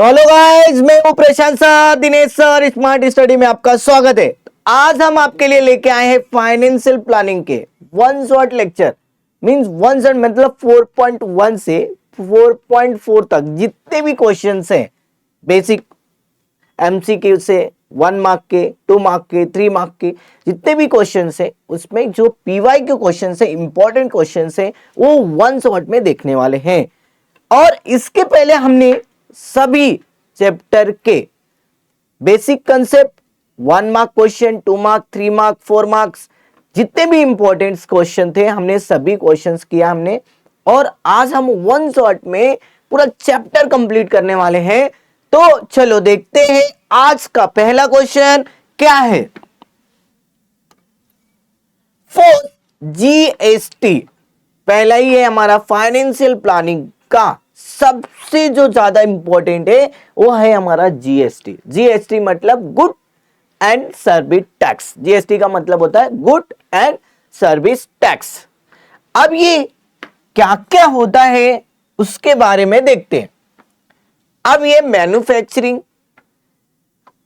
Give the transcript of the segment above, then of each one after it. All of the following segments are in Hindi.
तो हेलो गाइस, मैं हूं Prashant sir, Dinesh sir, smart study में आपका स्वागत है। आज हम आपके लिए लेके आए हैं फाइनेंशियल प्लानिंग के one shot lecture. Means one shot मतलब 4.1 से 4.4 तक जितने भी क्वेश्चंस हैं, बेसिक एमसीक्यू से 1 मार्क के, 2 मार्क के, 3 मार्क के जितने भी क्वेश्चंस है, उसमें जो पीवाईक्यू क्वेश्चंस है, इंपॉर्टेंट क्वेश्चंस है, वो वन शॉट में देखने वाले हैं। और इसके पहले हमने सभी चैप्टर के basic concept, 1 mark question, 2 mark, 3 mark, 4 marks, जितने भी इंपॉर्टेंट क्वेश्चन थे, हमने सभी क्वेश्चंस किया हमने। और आज हम वन शॉट में पूरा चैप्टर कंप्लीट करने वाले हैं। तो चलो देखते हैं आज का पहला क्वेश्चन क्या है। फोर्थ, जीएसटी पहला ही है हमारा फाइनेंशियल प्लानिंग का सबसे जो ज्यादा इंपॉर्टेंट है, वो है हमारा जीएसटी। जीएसटी मतलब good and service tax. GST का मतलब होता है गुड एंड सर्विस टैक्स। अब ये क्या क्या होता है उसके बारे में देखते हैं। अब ये मैन्युफैक्चरिंग,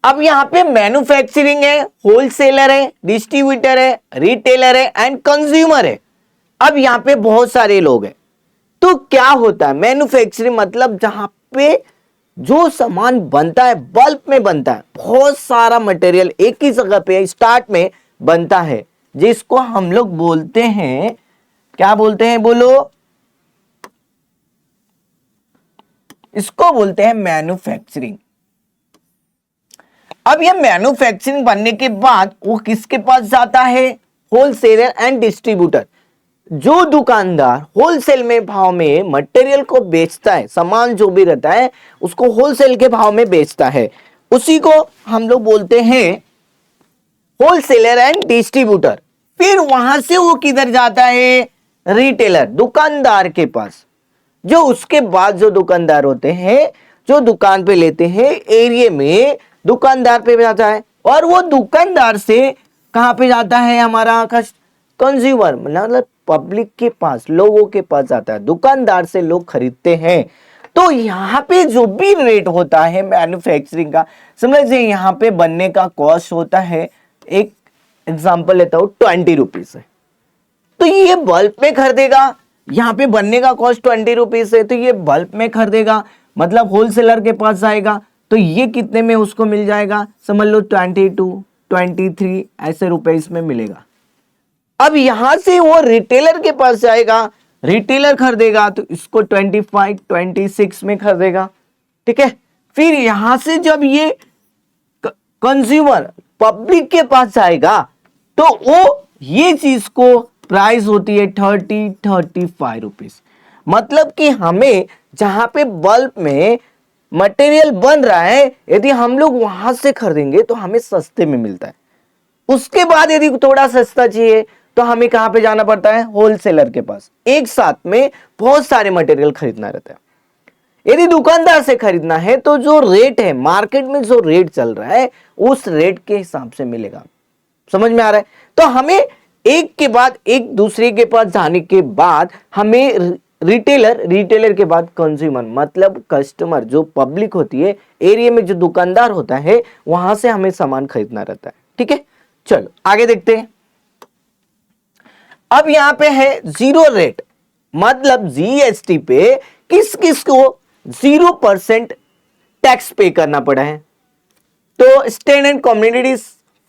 अब यहां पे मैन्युफैक्चरिंग है, होलसेलर है, डिस्ट्रीब्यूटर है, रिटेलर है एंड कंज्यूमर है। अब यहां पे बहुत सारे लोग हैं। तो क्या होता है मैन्युफैक्चरिंग मतलब जहां पे जो सामान बनता है बल्क में बनता है, बहुत सारा मटेरियल एक ही जगह पे स्टार्ट में बनता है, जिसको हम लोग बोलते हैं, क्या बोलते हैं बोलो, इसको बोलते हैं मैन्युफैक्चरिंग। अब ये मैन्युफैक्चरिंग बनने के बाद वो किसके पास जाता है, होलसेलर एंड डिस्ट्रीब्यूटर। जो दुकानदार होलसेल में भाव में मटेरियल को बेचता है, सामान जो भी रहता है उसको होलसेल के भाव में बेचता है, उसी को हम लोग बोलते हैं होलसेलर एंड डिस्ट्रीब्यूटर। फिर वहां से वो किधर जाता है, रिटेलर, दुकानदार के पास। जो उसके बाद जो दुकानदार होते हैं, जो दुकान पे लेते हैं एरिया में, दुकानदार पे जाता है। और वो दुकानदार से कहां पे जाता है, हमारा कंज्यूमर मतलब पब्लिक के पास, लोगों के पास जाता है। दुकानदार से लोग खरीदते हैं। तो यहां पे जो भी रेट होता है मैन्युफैक्चरिंग का, समझ लीजिए यहां पे बनने का कॉस्ट होता है, एक एग्जांपल लेता हूं, 20 रुपीज है। तो ये बल्ब में खरीदेगा, यहां पे बनने का कॉस्ट 20 रुपीज है, तो ये बल्ब में खरीदेगा मतलब होलसेलर के पास जाएगा। तो ये कितने में उसको मिल जाएगा, समझ लो 22, 23 ऐसे रुपए इसमें मिलेगा। अब यहां से वो रिटेलर के पास जाएगा, रिटेलर खरीदेगा तो इसको 25, 26 में खरीदेगा। ठीक है। फिर यहां से जब ये कंज्यूमर पब्लिक के पास जाएगा तो वो ये चीज को प्राइस होती है 35 रुपीज। मतलब कि हमें जहां पे बल्क में मटेरियल बन रहा है, यदि हम लोग वहां से खरीदेंगे तो हमें सस्ते में मिलता है। उसके बाद यदि थोड़ा सस्ता चाहिए तो हमें कहां पे जाना पड़ता है, होलसेलर के पास। एक साथ में बहुत सारे मटेरियल खरीदना रहता है। यदि दुकानदार से खरीदना है तो जो रेट है, मार्केट में जो रेट चल रहा है, उस रेट के हिसाब से मिलेगा। समझ में आ रहा है। तो हमें एक के बाद एक दूसरे के पास जाने के बाद हमें रिटेलर के बाद कंज्यूमर मतलब कस्टमर, जो पब्लिक होती है एरिया में, जो दुकानदार होता है, वहां से हमें सामान खरीदना रहता है। ठीक है, चलो आगे देखते हैं। अब यहां पे है जीरो रेट, मतलब जीएसटी पे किस किस को 0% टैक्स पे करना पड़ा है। तो standard communities,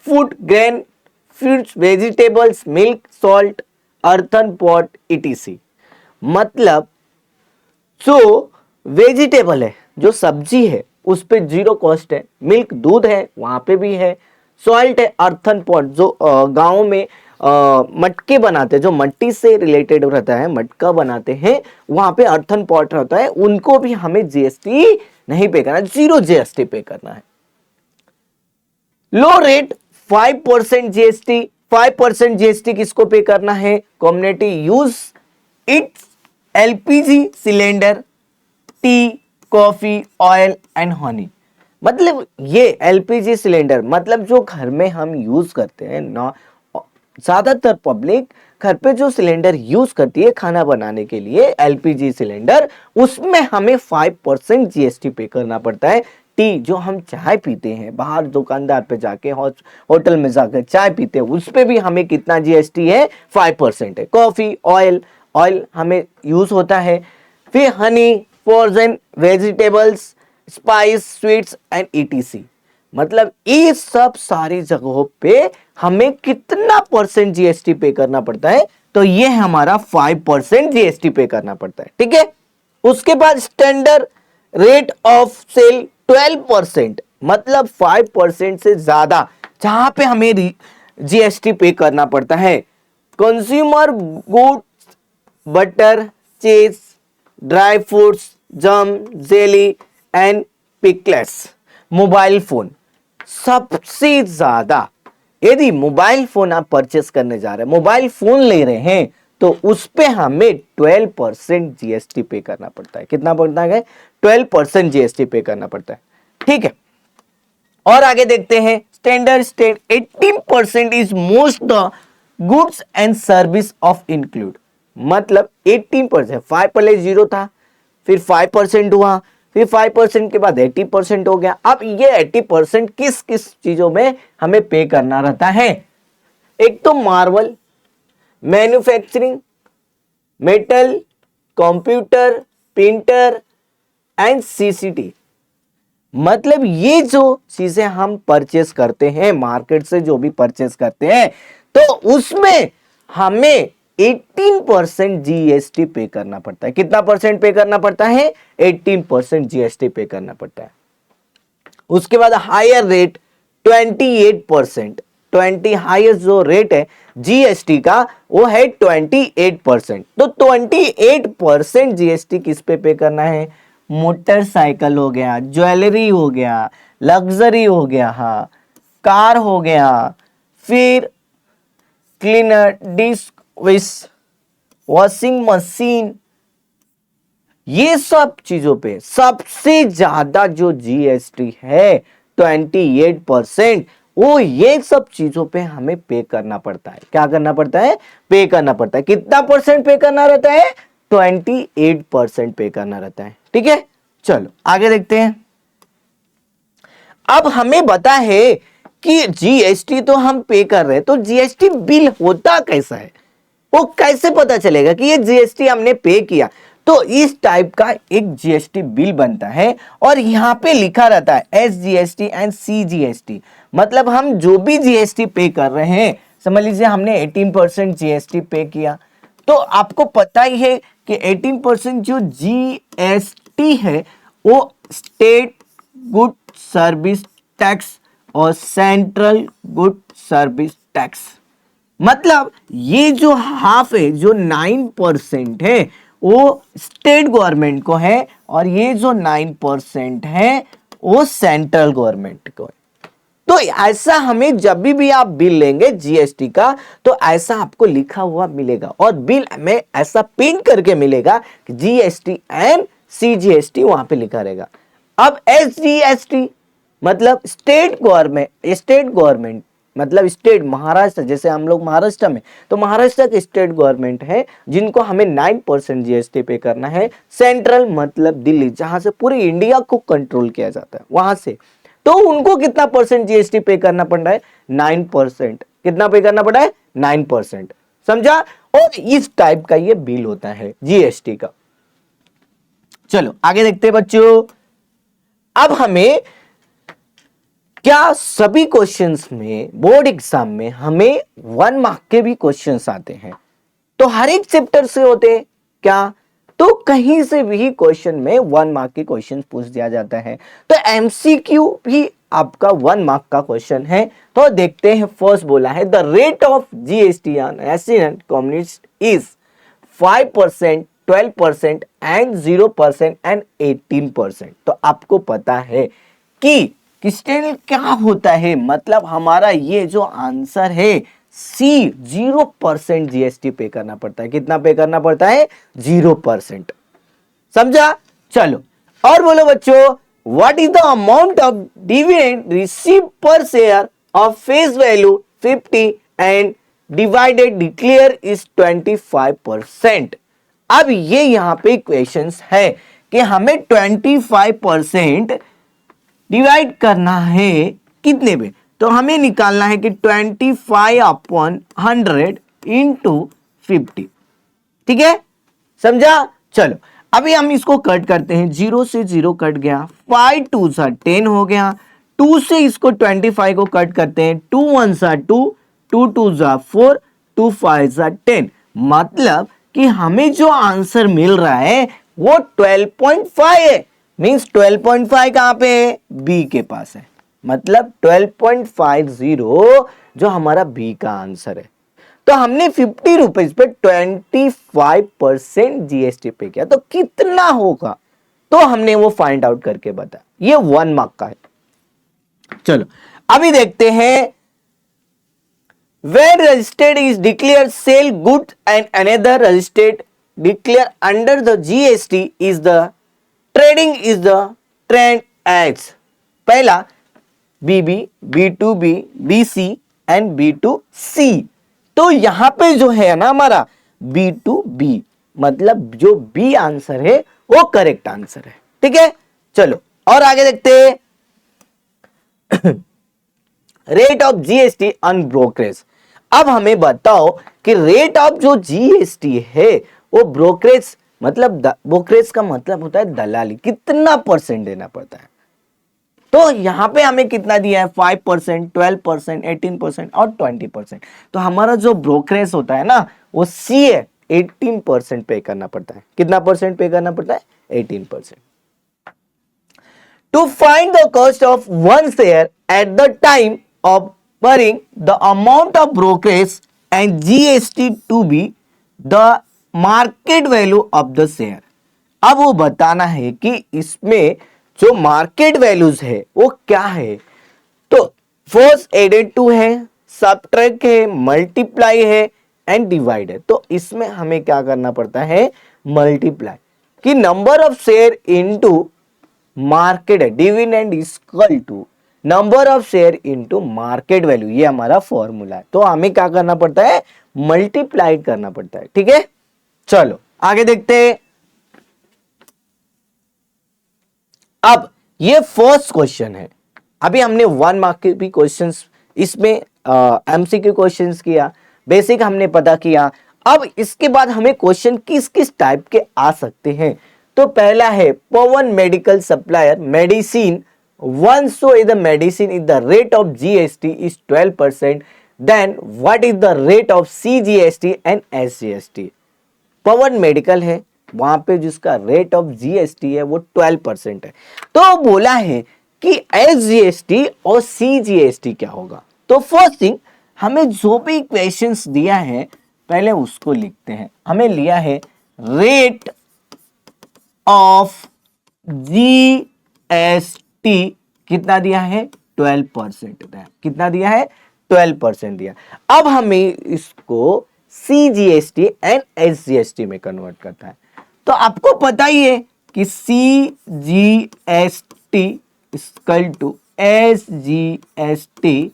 food, grain, fruits, vegetables, milk, salt, earthen pot, etc.. मतलब जो वेजिटेबल है, जो सब्जी है, उस पे 0 कॉस्ट है। मिल्क, दूध है, वहां पे भी है। सॉल्ट है, अर्थन पॉट, जो गांव में मटके बनाते हैं, जो मट्टी से रिलेटेड रहता है, मटका बनाते हैं, वहां पे अर्थन पॉट रहता है, उनको भी हमें जीएसटी नहीं पे करना, 0 जीएसटी पे करना है। लो रेट 5% जीएसटी। 5% जीएसटी किसको पे करना है, community use it's LPG cylinder, T, coffee, oil and honey. मतलब ये एलपीजी सिलेंडर मतलब जो घर में हम यूज करते हैं ना, ज्यादातर पब्लिक घर पे जो सिलेंडर यूज करती है खाना बनाने के लिए, एलपीजी सिलेंडर, उसमें हमें 5% जीएसटी पे करना पड़ता है। टी जो हम चाय पीते हैं, बाहर दुकानदार पे जाके होटल में जाकर चाय पीते हैं, उस पे भी हमें कितना जीएसटी है? 5% है। कॉफी, ऑयल, ऑयल हमें यूज होता है। फिर Honey, frozen vegetables, spice, sweets and etc. मतलब ये सब सारी जगहों पे हमें कितना परसेंट जीएसटी पे करना पड़ता है? तो ये हमारा 5% जीएसटी पे करना पड़ता है। ठीक है। उसके बाद स्टैंडर्ड रेट ऑफ सेल 12%, मतलब 5% से ज्यादा जहां पे हमें जीएसटी पे करना पड़ता है। कंज्यूमर गुड्स, बटर, चीज, ड्राई फ्रूट्स, जम, jelly and pickles. Mobile phone सबसे ज्यादा, यदि मोबाइल फोन आप परचेस करने जा रहे हैं, मोबाइल फोन ले रहे हैं, तो उस पे हमें 12% जीएसटी पे करना पड़ता है। कितना पड़ता है? 12% जीएसटी पे करना पड़ता है। ठीक है। और आगे देखते हैं, standard state 18% is most the goods and service of include. मतलब 18%, 5 पहले 0 था, फिर 5% हुआ, फिर 5% के बाद 80% हो गया। अब ये 80% किस किस चीजों में हमें पे करना रहता है? एक तो marble, manufacturing, metal, computer, printer and CCT. मतलब ये जो चीजें हम परचेस करते हैं मार्केट से, जो भी परचेस करते हैं, तो उसमें हमें 18% जीएसटी पे करना पड़ता है। कितना परसेंट पे करना पड़ता है? 18% जीएसटी पे करना पड़ता है। उसके बाद हायर रेट 28%, 20 हाईएस्ट जो रेट है जीएसटी का वो है 28%। तो 28% जीएसटी किस पे करना है? मोटरसाइकिल हो गया, ज्वेलरी हो गया, लग्जरी हो गया, हाँ, कार हो गया, फिर क्लीनर, डिस्क, वॉशिंग मशीन, ये सब चीजों पे सबसे ज्यादा जो जीएसटी है 28%, वो ये सब चीजों पे हमें पे करना पड़ता है। क्या करना पड़ता है? पे करना पड़ता है। कितना परसेंट पे करना रहता है? 28% पे करना रहता है। ठीक है। चलो आगे देखते हैं। अब हमें पता है कि जीएसटी तो हम पे कर रहे हैं, तो जीएसटी बिल होता कैसा है? वो कैसे पता चलेगा कि ये जीएसटी हमने पे किया? तो इस टाइप का एक जीएसटी बिल बनता है और यहां पे लिखा रहता है एसजीएसटी एंड सीजीएसटी। मतलब हम जो भी जीएसटी पे कर रहे हैं, समझ लीजिए हमने 18% जीएसटी पे किया, तो आपको पता ही है कि 18% जो जीएसटी है वो स्टेट गुड सर्विस टैक्स और सेंट्रल गुड सर्विस टैक्स। मतलब ये जो हाफ है, जो 9% है, वो स्टेट गवर्नमेंट को है और ये जो 9% है वो सेंट्रल गवर्नमेंट को है। तो ऐसा हमें जब भी आप बिल लेंगे जीएसटी का, तो ऐसा आपको लिखा हुआ मिलेगा और बिल में ऐसा पिन करके मिलेगा कि जीएसटी एंड सीजीएसटी वहां पे लिखा रहेगा। अब एसजीएसटी मतलब स्टेट गवर्नमेंट मतलब स्टेट, महाराष्ट्र, जैसे हम लोग महाराष्ट्र में, तो महाराष्ट्र के स्टेट गवर्नमेंट है जिनको हमें 9% जीएसटी पे करना है। सेंट्रल मतलब दिल्ली, जहां से पूरे इंडिया को कंट्रोल किया जाता है, वहां से, तो उनको कितना परसेंट जीएसटी पे करना पड़ रहा है? 9%। कितना पे करना पड़ा है? 9%। समझा? और इस टाइप का ये बिल होता है जीएसटी का। चलो आगे देखते हैं बच्चों। अब हमें क्या सभी क्वेश्चंस में, बोर्ड एग्जाम में हमें 1 मार्क के भी क्वेश्चंस आते हैं? तो हर एक चैप्टर से होते हैं क्या? तो कहीं से भी क्वेश्चन में 1 मार्क के क्वेश्चन पूछ दिया जाता है। तो एमसीक्यू भी आपका 1 मार्क का क्वेश्चन है। तो देखते हैं, फर्स्ट बोला है the rate of GST on Asian communist is 5%, 12% and 0% and 18%। तो आपको पता है कि किस्टेल क्या होता है? मतलब हमारा ये जो आंसर है सी, 0% जीएसटी पे करना पड़ता है। कितना पे करना पड़ता है? 0%। समझा? चलो और बोलो बच्चों, what is the amount of dividend receive per share of face value 50 and divided declare is 25%। अब ये यहां पे क्वेश्चंस है कि हमें 25% डिवाइड करना है कितने पे, तो हमें निकालना है कि 25/100 इंटू 50। ठीक है, समझा। चलो अभी हम इसको कट करते हैं, 0 से 0 कट गया, 5 2 सा 10 हो गया, 2 से इसको 25 को कट करते हैं, 2 1 सा 2, 2 2 सा 4, 2 5 सा 10। मतलब कि हमें जो आंसर मिल रहा है वो 12.5 है। मींस 12.5 कहां पे है, बी के पास है। मतलब 12.50 जो हमारा बी का आंसर है। तो हमने 50 रुपीज पे 25% जीएसटी पे किया, तो कितना होगा, तो हमने वो फाइंड आउट करके बताया। ये 1 मार्क का है। चलो अभी देखते हैं, where registered is declared sale goods and another registered declare under the GST is the trading is the trend as पहला BB, B2B, BC and B2C। तो यहां पे जो है ना हमारा B2B, मतलब जो बी आंसर है वो करेक्ट आंसर है। ठीक है, चलो और आगे देखते हैं। Rate of GST on brokerage. अब हमें बताओ कि रेट ऑफ जो जीएसटी है वो ब्रोकरेज, मतलब ब्रोकरेज का मतलब होता है दलाली, कितना परसेंट देना पड़ता है। तो यहां पे हमें कितना दिया है, 5%, 12%, 18% और 20%। तो हमारा जो ब्रोकरेज होता है ना वो सी है, 18% पे करना पड़ता है। कितना परसेंट पे करना पड़ता है, 18%। To find the cost of one share at the time of borrowing, the amount of brokerage and GST to be the market value of the share। अब वो बताना है कि इसमें जो मार्केट वैल्यूज है वो क्या है। तो फर्स्ट एडेड टू है, सबट्रैक्ट है, मल्टीप्लाई है एंड डिवाइड है। तो इसमें हमें क्या करना पड़ता है, मल्टीप्लाई, कि number of share into market है, dividend equal to number of share into market value, ये हमारा फॉर्मूला है। तो हमें क्या करना पड़ता है, मल्टीप्लाई करना पड़ता है। ठीक है, चलो आगे देखते हैं। अब ये फर्स्ट क्वेश्चन है। अभी हमने 1 मार्क के भी क्वेश्चंस इसमें एमसीक्यू क्वेश्चंस किया, बेसिक हमने पता किया। अब इसके बाद हमें क्वेश्चन किस किस टाइप के आ सकते हैं। तो पहला है Pawan medical supplier medicine once so is the medicine is the rate of GST is 12%, then what is the rate of CGST and SGST। Pawan medical है, वहां पे जिसका रेट ऑफ जीएसटी है वो 12% है। तो बोला है कि एसजीएसटी और सीजीएसटी क्या होगा। तो फर्स्ट थिंग, हमें जो भी क्वेश्चंस दिया है पहले उसको लिखते हैं। हमें लिया है रेट ऑफ जीएसटी कितना दिया है, 12% दिया। कितना दिया है, 12% दिया। अब हमें इसको सीजीएसटी एंड एसजीएसटी में कन्वर्ट करता है। तो आपको पता ही है कि CGST equal to SGST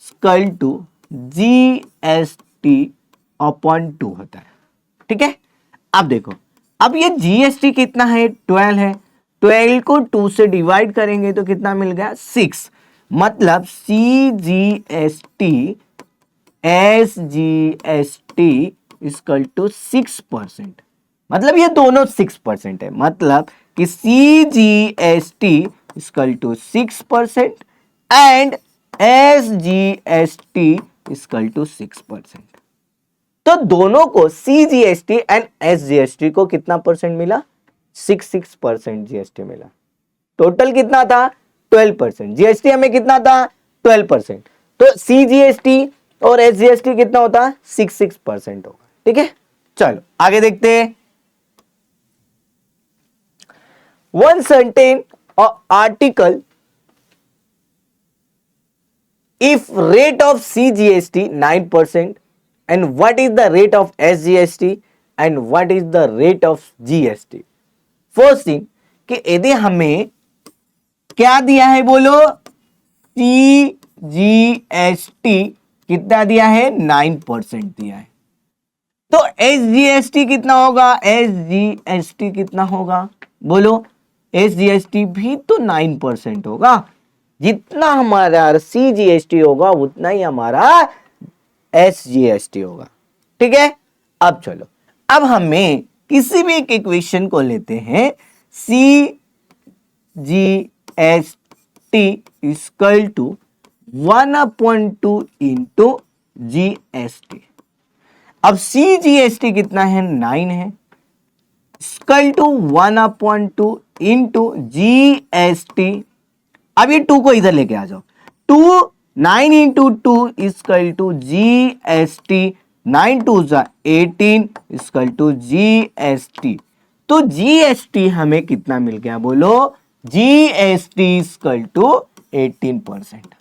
equal to GST upon 2 होता है। ठीक है, अब देखो, अब ये जीएसटी कितना है, 12 है। 12 को 2 से डिवाइड करेंगे तो कितना मिल गया, 6। मतलब सीजीएसटी एसजीएसटी इक्वल टू 6%। मतलब ये दोनों 6% है। मतलब कि CGST equal to 6% and SGST equal to 6%। तो दोनों को सीजीएसटी एंड एसजीएसटी को कितना परसेंट मिला, 6% जीएसटी मिला। टोटल कितना था, 12%। जीएसटी हमें कितना था, 12%। तो सीजीएसटी और एसजीएसटी कितना होता, 6% होगा। ठीक है, चलो आगे देखते हैं। One certain article if rate of CGST 9% and what is the rate of SGST and what is the rate of GST। First thing कि यदि हमें क्या दिया है बोलो, CGST कितना दिया है? 9% दिया है। तो SGST कितना होगा? SGST कितना होगा बोलो? SGST भी तो 9% होगा। जितना हमारा CGST होगा उतना ही हमारा SGST होगा। ठीक है, अब चलो, अब हमें किसी भी एक इक्वेशन को लेते हैं, CGST equal to 1/2 into GST। अब CGST कितना है? 9 है, इक्वल टू 1/2 इंटू GST। अब ये 2 को इधर लेके आ जाओ, 9 इंटू 2 इक्वल टू GST, 9 2 जा 18 इक्वल टू GST। तो GST हमें कितना मिल गया बोलो? GST equal to 18%।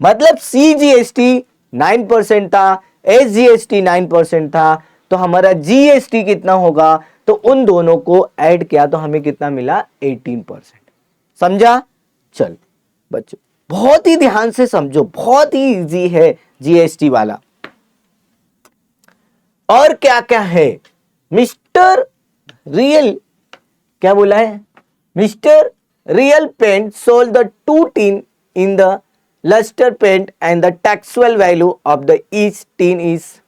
मतलब CGST 9% था, SGST 9% था, तो हमारा GST कितना होगा? तो उन दोनों को ऐड किया तो हमें कितना मिला? 18%। समझा? चल बच्चों, बहुत ही ध्यान से समझो, बहुत ही इजी है GST वाला। और क्या क्या है? मिस्टर रियल, क्या बोला है? Mr Real paint sold the 2 tin in the luster paint and the taxable value of the each tin is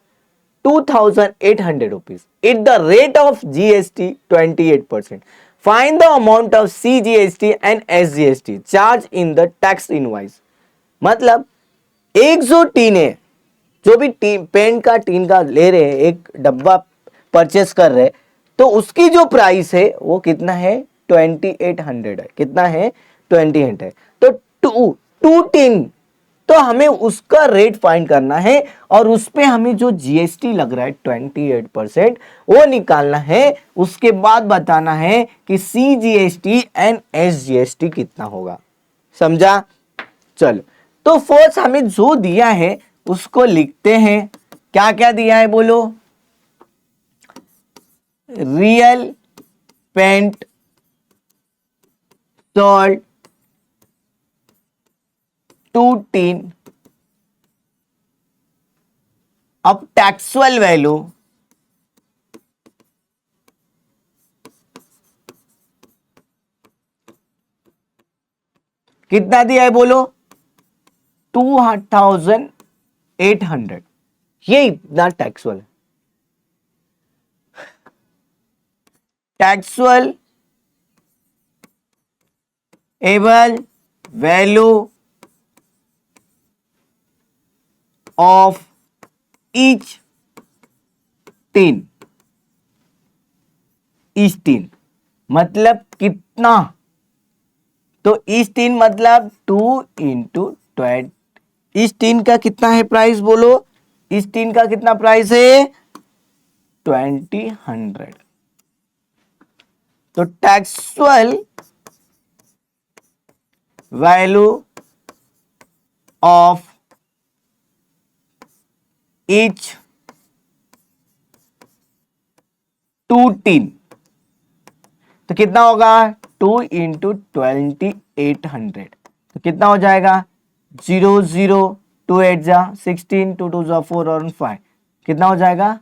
2,800 rupees. At the rate of GST 28%. Find the amount of CGST and SGST charged in the tax invoice. मतलब एक जो टीन है, जो भी टीन पेंट का टीन का ले रहे हैं, एक डब्बा परचेस कर रहे हैं, तो उसकी जो प्राइस है वो कितना है? 2800 है। कितना है? 2800 है। तो टू टीन, तो हमें उसका रेट फाइंड करना है और उस पे हमें जो GST लग रहा है 28% वो निकालना है। उसके बाद बताना है कि CGST एंड SGST कितना होगा। समझा? चलो, तो फोर्स हमें जो दिया है उसको लिखते हैं। क्या क्या दिया है बोलो? Real paint sold 2 tin। अब टैक्सुअल वैल्यू कितना दिया है बोलो? 2,800। ये इतना टैक्सुअल है। Taxable able value of each tin, each tin मतलब कितना? तो ईच टीन मतलब 2 इंटू 20। इस टीन का कितना है प्राइस बोलो? इस टीन का कितना प्राइस है? 2000। तो टैक्सुअल वैल्यू ऑफ ईच 2 tin, तो कितना होगा? 2 इंटू 2800। तो कितना हो जाएगा? 0 0 2 8 जा 16, 2 2 जा 4 और 5, कितना हो जाएगा?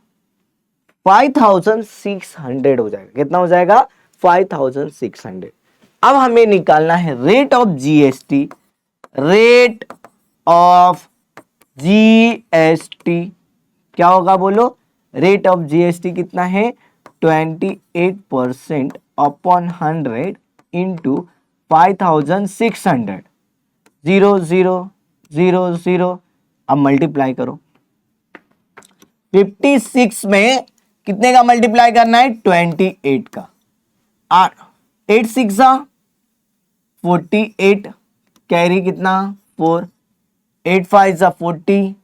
5600 हो जाएगा। कितना हो जाएगा? 5600। अब हमें निकालना है rate of GST। Rate of GST क्या होगा बोलो? रेट ऑफ GST कितना है? 28% अपॉन 100 इंटू 5600। 0 0 0 0। अब मल्टीप्लाई करो। 56 में कितने का मल्टीप्लाई करना है? 28 का। 8 6 48, कैरी कितना? 4, 8 5 जा 40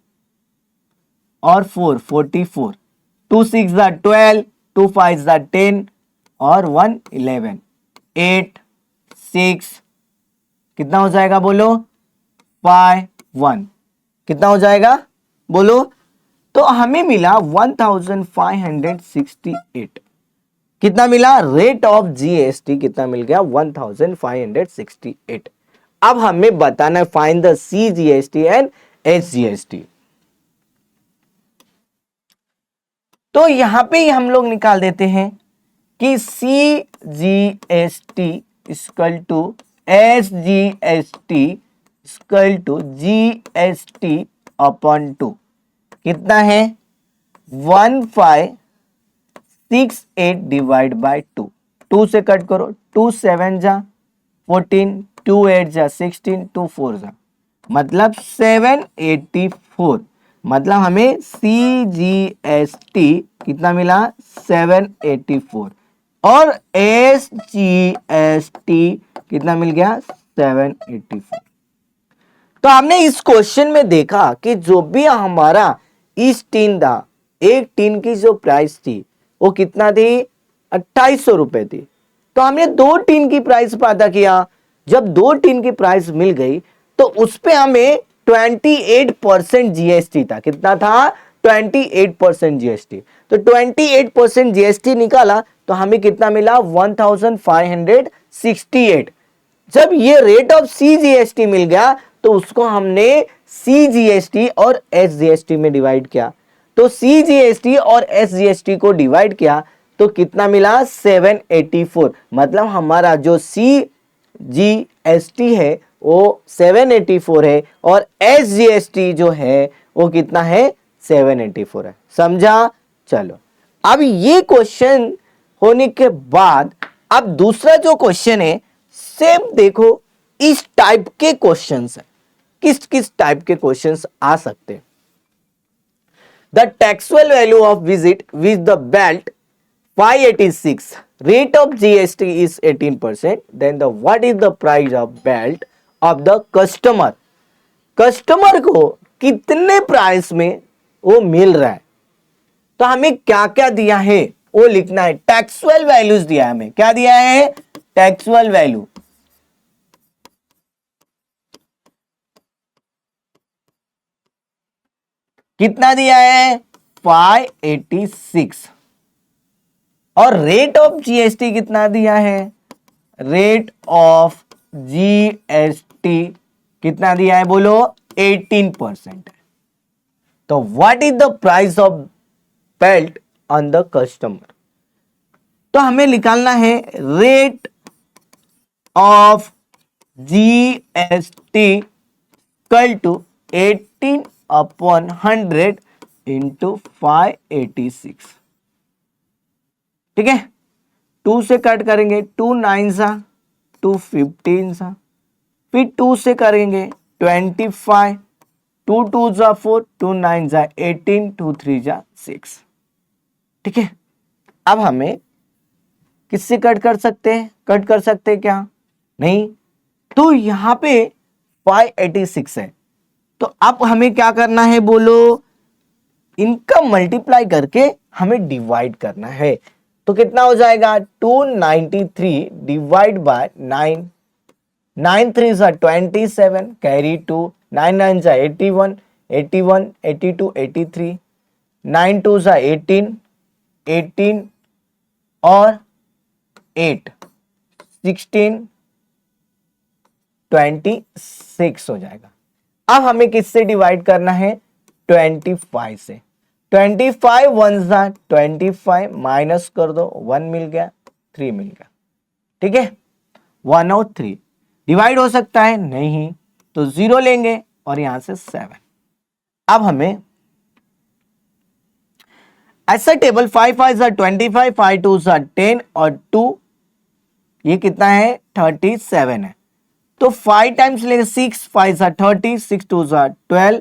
और 4 44, 2 6 जा 12, 2 5 जा 10 और 1 11, 8 6, कितना हो जाएगा बोलो? 5 1, कितना हो जाएगा बोलो? तो हमें मिला 1568। कितना मिला? रेट ऑफ GST कितना मिल गया? 1568। अब हमें बताना है find the CGST and SGST। तो यहां पे ही हम लोग निकाल देते हैं कि CGST equal to SGST equal to GST upon 2 कितना है 1568 डिवाइड बाय 2। 2 से कट करो, 2 7 जा 14, 2 8 जा 16, 2 4 जा मतलब 784। मतलब हमें CGST कितना मिला 784 और SGST कितना मिल गया 784। तो हमने इस क्वेश्चन में देखा कि जो भी हमारा इस टीन था, एक टीन की जो प्राइस थी वो कितना थी 2800 रुपए थी। तो हमने 2 टीन की प्राइस पता किया। जब 2 टीन की प्राइस मिल गई तो उस पे हमें 28% जीएसटी था। कितना था 28% जीएसटी। तो 28% जीएसटी निकाला तो हमें कितना मिला 1568। जब ये रेट ऑफ सीजीएसटी मिल गया तो उसको हमने सीजीएसटी और एसजीएसटी में डिवाइड किया। तो सीजीएसटी और एसजीएसटी को डिवाइड किया तो कितना मिला 784। मतलब हमारा जो सीजीएसटी है वो 784 है और एसजीएसटी जो है वो कितना है 784 है। समझा? चलो अब ये क्वेश्चन होने के बाद अब दूसरा जो क्वेश्चन है सेम देखो इस टाइप के क्वेश्चंस है। किस किस टाइप के क्वेश्चंस आ सकते हैं। The taxable value of visit with the belt 586 rate of GST is 18%, then the what is the price of belt of the customer। Customer को कितने प्राइस में वो मिल रहा है। तो हमें क्या क्या दिया है वो लिखना है। टैक्सेबल वैल्यूज दिया है हमें। क्या दिया है टैक्सेबल वैल्यू। कितना दिया है 586 और रेट ऑफ जीएसटी कितना दिया है। रेट ऑफ जीएसटी कितना दिया है बोलो 18%। तो what is the price of belt on the customer. तो हमें निकालना है rate of GST equal to 18 upon 100 into 586। ठीक है 2 से कट करेंगे 2 9 सा 2 15 सा फिर 2 से करेंगे 25 2 2 जा 4 2 9 जा 18 2 3 जा 6। ठीक है अब हमें किससे कट कर सकते हैं। कट कर सकते हैं क्या नहीं। तो यहां पे 586 है तो अब हमें क्या करना है बोलो इनका मल्टीप्लाई करके हमें डिवाइड करना है। तो कितना हो जाएगा 293 डिवाइड बाय 9 9 3 जा 27 कैरी 2 9 9 जा 81 81 82 83 9 2 जा 18 18 और 8 16 26 हो जाएगा। अब हमें किससे डिवाइड करना है 25 से। 25 1 जा 25 माइनस कर दो 1 मिल गया 3 मिल गया। ठीक है 1 और 3 डिवाइड हो सकता है नहीं तो 0 लेंगे और यहां से 7। अब हमें ऐसा टेबल 5 5 जा 25 5 2 जा 10 और 2 ये कितना है 37 है। तो 5 टाइम्स लेंगे 6 5 जा 30 6 2 जा 12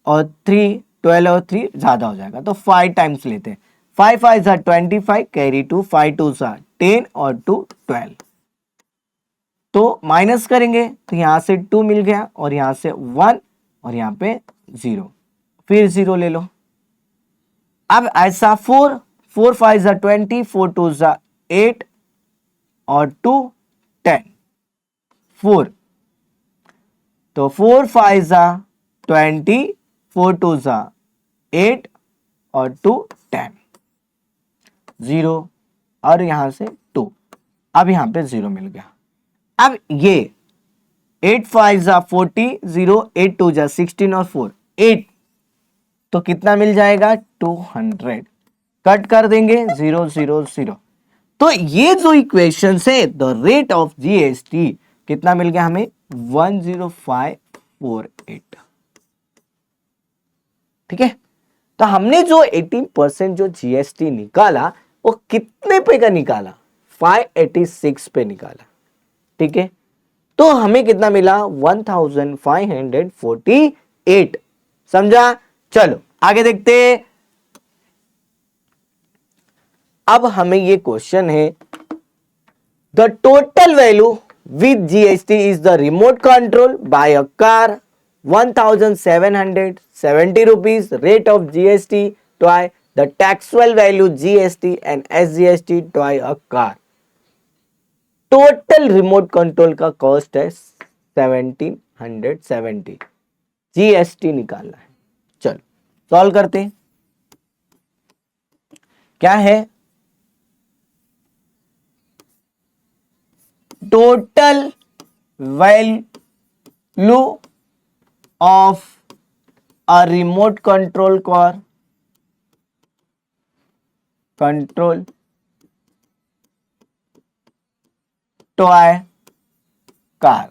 और 3 12 और 3 ज्यादा हो जाएगा तो 5 टाइम्स लेते हैं। 5 5 जा 25 कैरी 2 5 2 जा 10 और 2 12। तो माइनस करेंगे तो यहां से 2 मिल गया और यहां से 1 और यहां पे 0 फिर 0 ले लो। अब ऐसा 4 4 5 जा 20 4 2 जा 8 और 2 10 4 तो 4 5 जा 20 4 2 जा 8 और 2 10 0 और यहां से 2। अब यहां पे 0 मिल गया। अब ये 8 5 जा 40 0 8 2 जा 16 और 4 8 तो कितना मिल जाएगा 200, कट कर देंगे 0 0 0। तो ये जो इक्वेशन है द रेट ऑफ जीएसटी कितना मिल गया हमें 10548। ठीक है, तो हमने जो 18% जो जीएसटी निकाला वो कितने पे का निकाला 586 पे निकाला। ठीक है, तो हमें कितना मिला 1548। समझा। चलो आगे देखते। अब हमें ये क्वेश्चन है the total value with GST is the remote control by a car 1770 rupees rate of GST twice the taxable value GST and SGST twice a car। Total remote control का कॉस्ट है 1770, जीएसटी निकालना है। चलो सॉल्व करते हैं। क्या है total value of a remote control toy car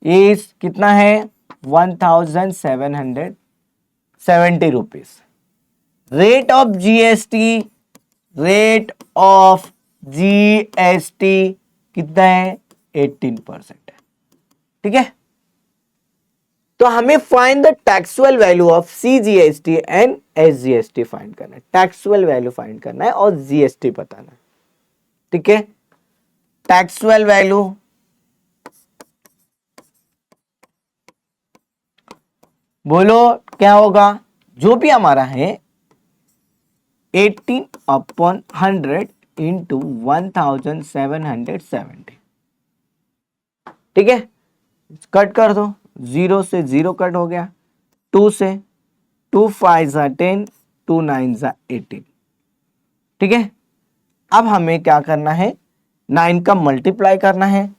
is कितना है 1770 रुपीज। रेट ऑफ जीएसटी कितना है 18% है। ठीक है, तो हमें find the taxable value of CGST and SGST find करना है। टैक्सुअल वैल्यू फाइंड करना है और जीएसटी बताना है। ठीक है, टैक्सुअल वैल्यू बोलो क्या होगा, जो भी हमारा है 18/100 इंटू 1770। ठीक है, कट कर दो, 0 से 0 कट हो गया, 2 से 2 5 ज़ा 10, 2 9 ज़ा 18। ठीक है, अब हमें क्या करना है 9 का मल्टीप्लाई करना है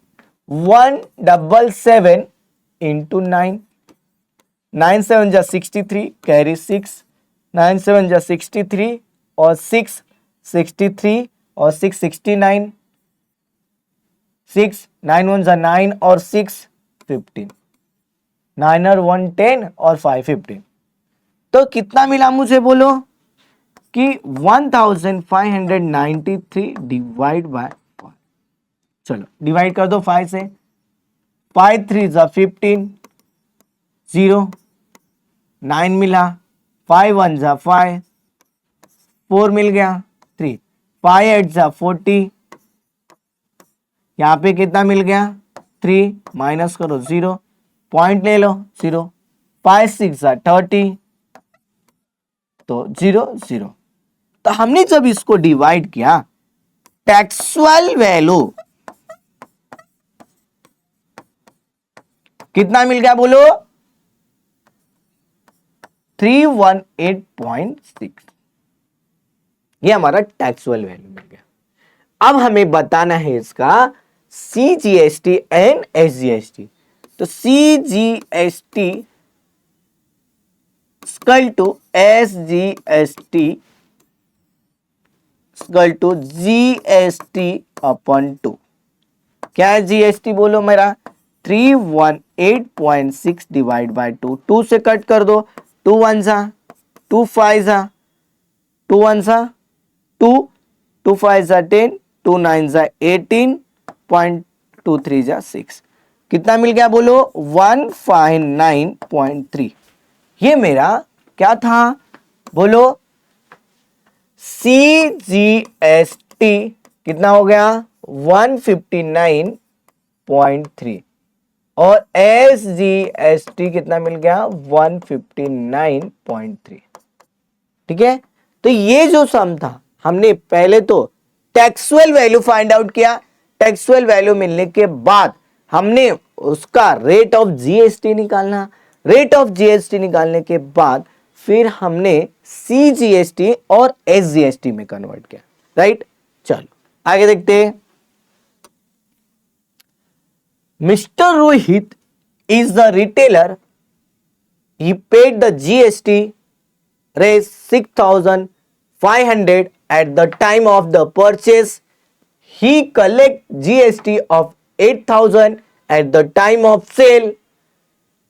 177 इंटू 9, 9 7 जा 63 कैरी 6, 9 7 जा 63 और 6 63 और 6 69, 6 9 1 जा 9 और 6 15, 9 और 1 10 और 5 15। तो कितना मिला मुझे बोलो कि 1593 डिवाइड बाय 5। चलो डिवाइड कर दो 5 से, 5 3 जा 15, 0 9 मिला, 5 1 जा 5, 4 मिल गया 3, 5 8 जा 40, यहाँ पे कितना मिल गया 3, माइनस करो 0, पॉइंट ले लो 0, 5 6 जा 30, तो 0 0। तो हमने जब इसको डिवाइड किया टैक्सुअल वैल्यू कितना मिल गया बोलो 318.6। ये हमारा टैक्सुअल वैल्यू मिल गया। अब हमें बताना है इसका सीजीएसटी एंड एसजीएसटी। तो CGST equal to SGST equal to GST upon 2। क्या है जीएसटी बोलो मेरा 318.6 डिवाइड बाय 2, 2 से कट कर दो, 2 1 जा 2 5 जा 2 1 जा 2, 2 5 जा 10, 2 9 जा 18.23 जा 6। कितना मिल गया बोलो 159.3। ये मेरा क्या था बोलो सीजीएसटी कितना हो गया 159.3 और एसजीएसटी कितना मिल गया 159.3। ठीक है, तो ये जो सम था हमने पहले तो टैक्सुअल वैल्यू फाइंड आउट किया। टैक्सुअल वैल्यू मिलने के बाद हमने उसका रेट ऑफ जीएसटी निकालना, रेट ऑफ जीएसटी निकालने के बाद फिर हमने सीजीएसटी और एसजीएसटी में कन्वर्ट किया। राइट, चलो आगे देखते हैं। Mister Rohit is the retailer he paid the GST raise 6,500 at the time of the purchase. He collect GST of 8,000 at the time of sale.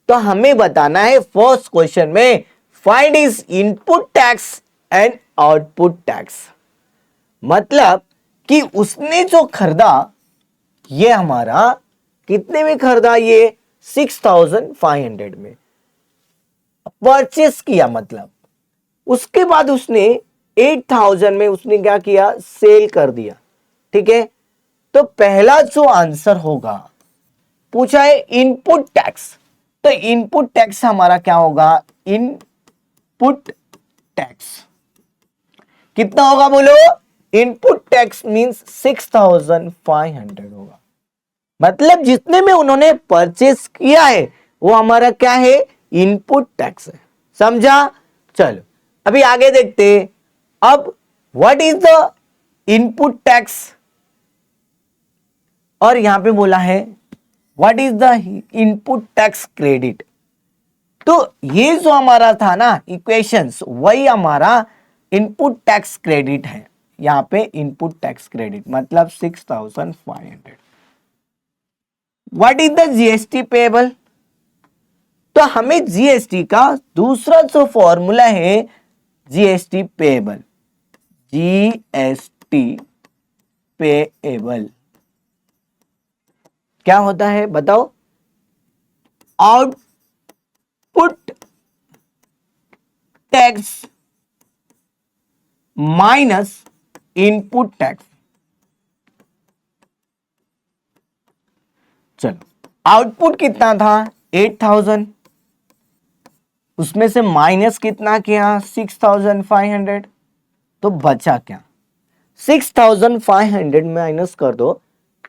तो हमें बताना है फर्स्ट क्वेश्चन में find is input tax and output tax. मतलब कि उसने जो खरीदा ये हमारा कितने में खरीदा, ये 6,500 में परचेस किया, मतलब उसके बाद उसने 8,000 में उसने क्या किया, सेल कर दिया। ठीक है, तो पहला जो आंसर होगा, पूछा है इनपुट टैक्स, तो इनपुट टैक्स हमारा क्या होगा, इनपुट टैक्स कितना होगा बोलो, इनपुट टैक्स मींस 6,500 होगा। मतलब जितने में उन्होंने परचेस किया है वो हमारा क्या है, इनपुट टैक्स है। समझा? चलो अभी आगे देखते। अब what is the input tax, और यहां पे बोला है what is the input tax credit. तो ये जो हमारा था ना इक्वेशंस, वही हमारा इनपुट टैक्स क्रेडिट है। यहां पे इनपुट टैक्स क्रेडिट मतलब 6,500। What is the GST payable, तो हमें जीएसटी का दूसरा जो फॉर्मूला है जीएसटी पेएबल, जीएसटी पेएबल क्या होता है बताओ, output tax minus input tax. चलो आउटपुट कितना था 8,000, उसमें से माइनस कितना किया 6,500, तो बचा क्या, 6,500 माइनस कर दो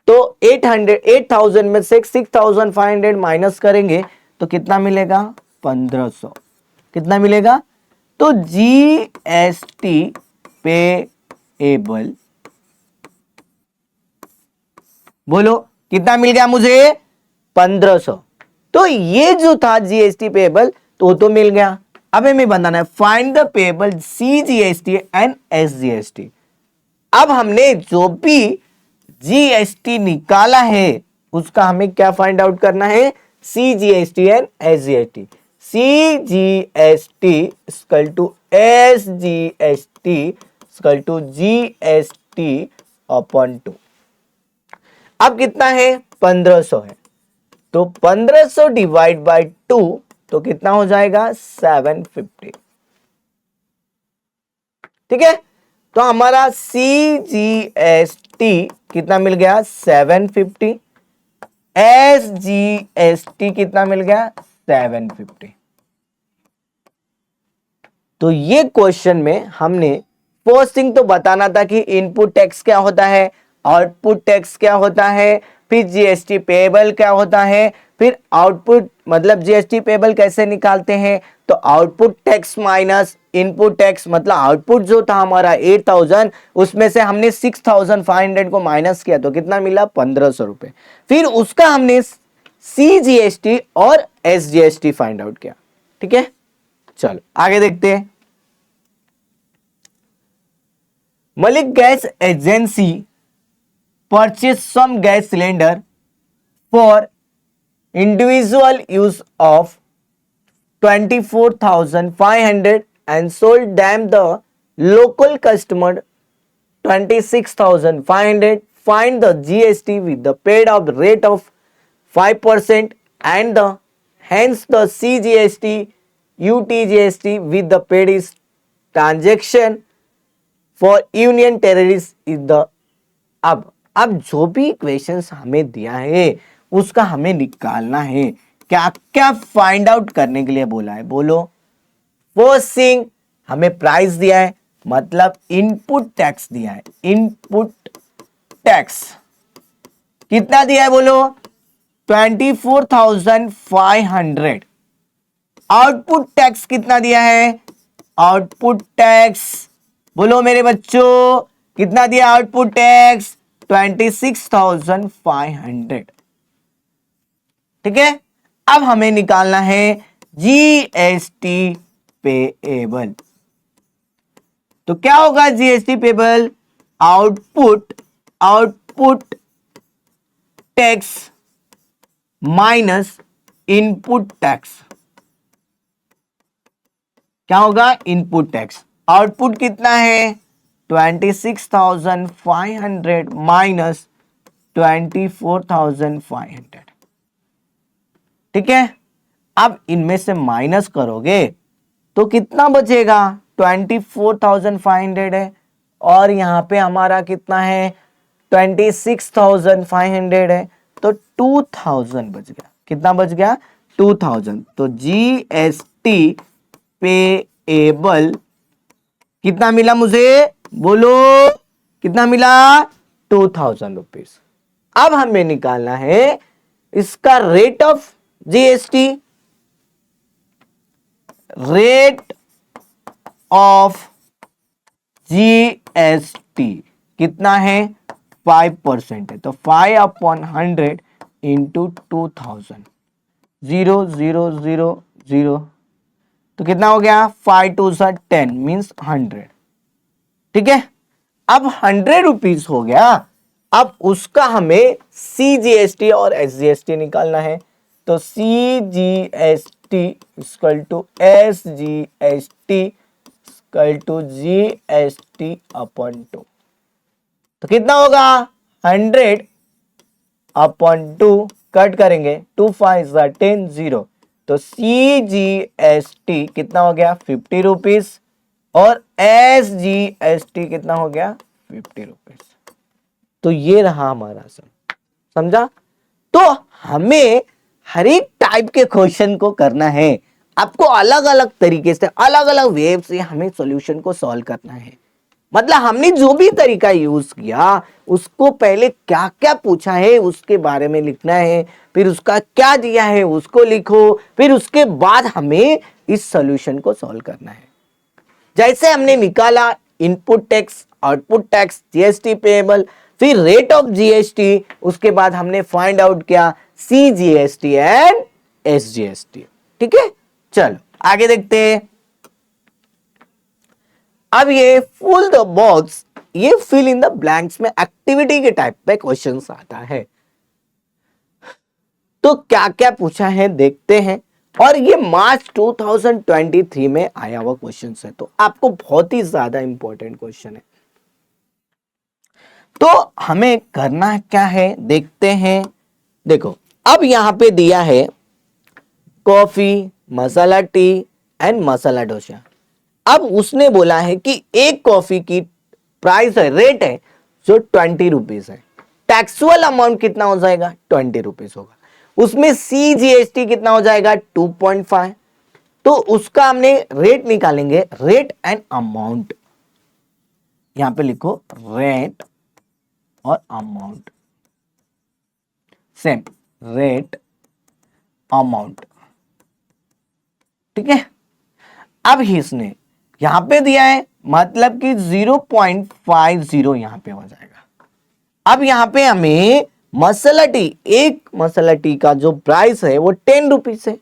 तो 8,000 में से 6,500 माइनस करेंगे तो कितना मिलेगा 1,500। कितना मिलेगा, तो जीएसटी पेएबल बोलो कितना मिल गया मुझे 1,500। तो ये जो था जीएसटी पेएबल तो मिल गया। अब हमें बताना है find the payable CGST and SGST. अब हमने जो भी जीएसटी निकाला है उसका हमें क्या फाइंड आउट करना है, CGST and SGST. CGST equal to SGST equal to GST upon 2। अब कितना है 1,500 है, तो 1,500 डिवाइड बाय 2 तो कितना हो जाएगा 750। ठीक है, तो हमारा सीजीएसटी कितना मिल गया 750, एसजीएसटी कितना मिल गया 750। तो ये क्वेश्चन में हमने फर्स्ट थिंग तो बताना था कि इनपुट टैक्स क्या होता है, आउटपुट टैक्स क्या होता है, फिर जीएसटी पेएबल क्या होता है, फिर आउटपुट मतलब जीएसटी पेएबल कैसे निकालते हैं, तो output tax minus input tax, मतलब आउटपुट जो था हमारा 8,000 उसमें से हमने 6,500 को माइनस किया तो कितना मिला 1,500 रुपए। फिर उसका हमने सीजीएसटी और एसजीएसटी फाइंड आउट किया। ठीक है, चलो आगे देखते हैं। Malik gas agency purchase some gas cylinder for individual use of 24,500 and sold them the local customer 26,500. Find the GST with the paid of rate of 5% and the hence the CGST UTGST with the paid is transaction for union terrorists is the। अब जो भी क्वेश्चंस हमें दिया है उसका हमें निकालना है। क्या क्या फाइंड आउट करने के लिए बोला है बोलो। फर्स्ट थिंग हमें प्राइस दिया है, मतलब इनपुट टैक्स दिया है। इनपुट टैक्स कितना दिया है बोलो 24,500। आउटपुट टैक्स कितना दिया है, आउटपुट टैक्स बोलो मेरे बच्चों कितना दिया आउटपुट टैक्स 26,500। ठीक है, अब हमें निकालना है जीएसटी पेएबल। तो क्या होगा GST payable? Output tax minus input tax. क्या होगा? Input tax. आउटपुट कितना है? 26,500 माइनस 24,500। ठीक है, अब इनमें से माइनस करोगे तो कितना बचेगा? 24,500 है और यहां पे हमारा कितना है? 26,500 है, तो 2,000 बच गया। कितना बच गया? 2,000। तो जीएसटी पेएबल कितना मिला मुझे? बोलो कितना मिला? 2,000 रुपीज। अब हमें निकालना है इसका rate of GST. Rate of GST कितना है? 5% है, तो 5/100 इंटू 2,000। 0 0 0 0, तो कितना हो गया? 5 2 10 मीन्स 100। ठीक है, अब 100 रुपीज हो गया। अब उसका हमें सीजीएसटी और एसजीएसटी निकालना है। तो CGST equal to SGST equal to GST upon 2। तो कितना होगा? 100 अपॉन 2 कट करेंगे, 2 5 10 0। तो सीजीएसटी कितना हो गया? 50 रुपीज और एसजीएसटी कितना हो गया? 50 रुपीज। तो ये रहा हमारा सम। समझा? तो हमें हर एक टाइप के क्वेश्चन को करना है। आपको अलग अलग तरीके से, अलग अलग वेव से हमें सॉल्यूशन को सॉल्व करना है। मतलब हमने जो भी तरीका यूज किया उसको पहले क्या क्या पूछा है उसके बारे में लिखना है, फिर उसका क्या दिया है उसको लिखो, फिर उसके बाद हमें इस सॉल्यूशन को सॉल्व करना है। जैसे हमने निकाला input tax, output tax, GST payable, फिर रेट ऑफ जीएसटी, उसके बाद हमने फाइंड आउट किया सीजीएसटी एंड एसजीएसटी। ठीक है, चलो आगे देखते हैं। अब ये फुल द बॉक्स, ये फिल इन द ब्लैंक्स में एक्टिविटी के टाइप पे क्वेश्चन आता है। तो क्या क्या पूछा है देखते हैं। और ये मार्च 2023 में आया हुआ क्वेश्चन है, तो आपको बहुत ही ज्यादा इंपॉर्टेंट क्वेश्चन है। तो हमें करना क्या है देखते हैं। देखो, अब यहां पे दिया है coffee, masala T and masala dosa. अब उसने बोला है कि एक कॉफी की प्राइस है, रेट है जो 20 रुपीज है। टैक्सुअल अमाउंट कितना हो जाएगा? 20 रुपीज होगा। उसमें सीजीएसटी कितना हो जाएगा? 2.5। तो उसका हमने रेट निकालेंगे, रेट एंड अमाउंट। यहां पे लिखो रेट और अमाउंट, सेम रेट अमाउंट। ठीक है, अब इसने यहां पे दिया है, मतलब कि 0.50 यहां पे हो जाएगा। अब यहां पे हमें मसाला टी, एक मसाला टी का जो प्राइस है वो 10 रुपीज है,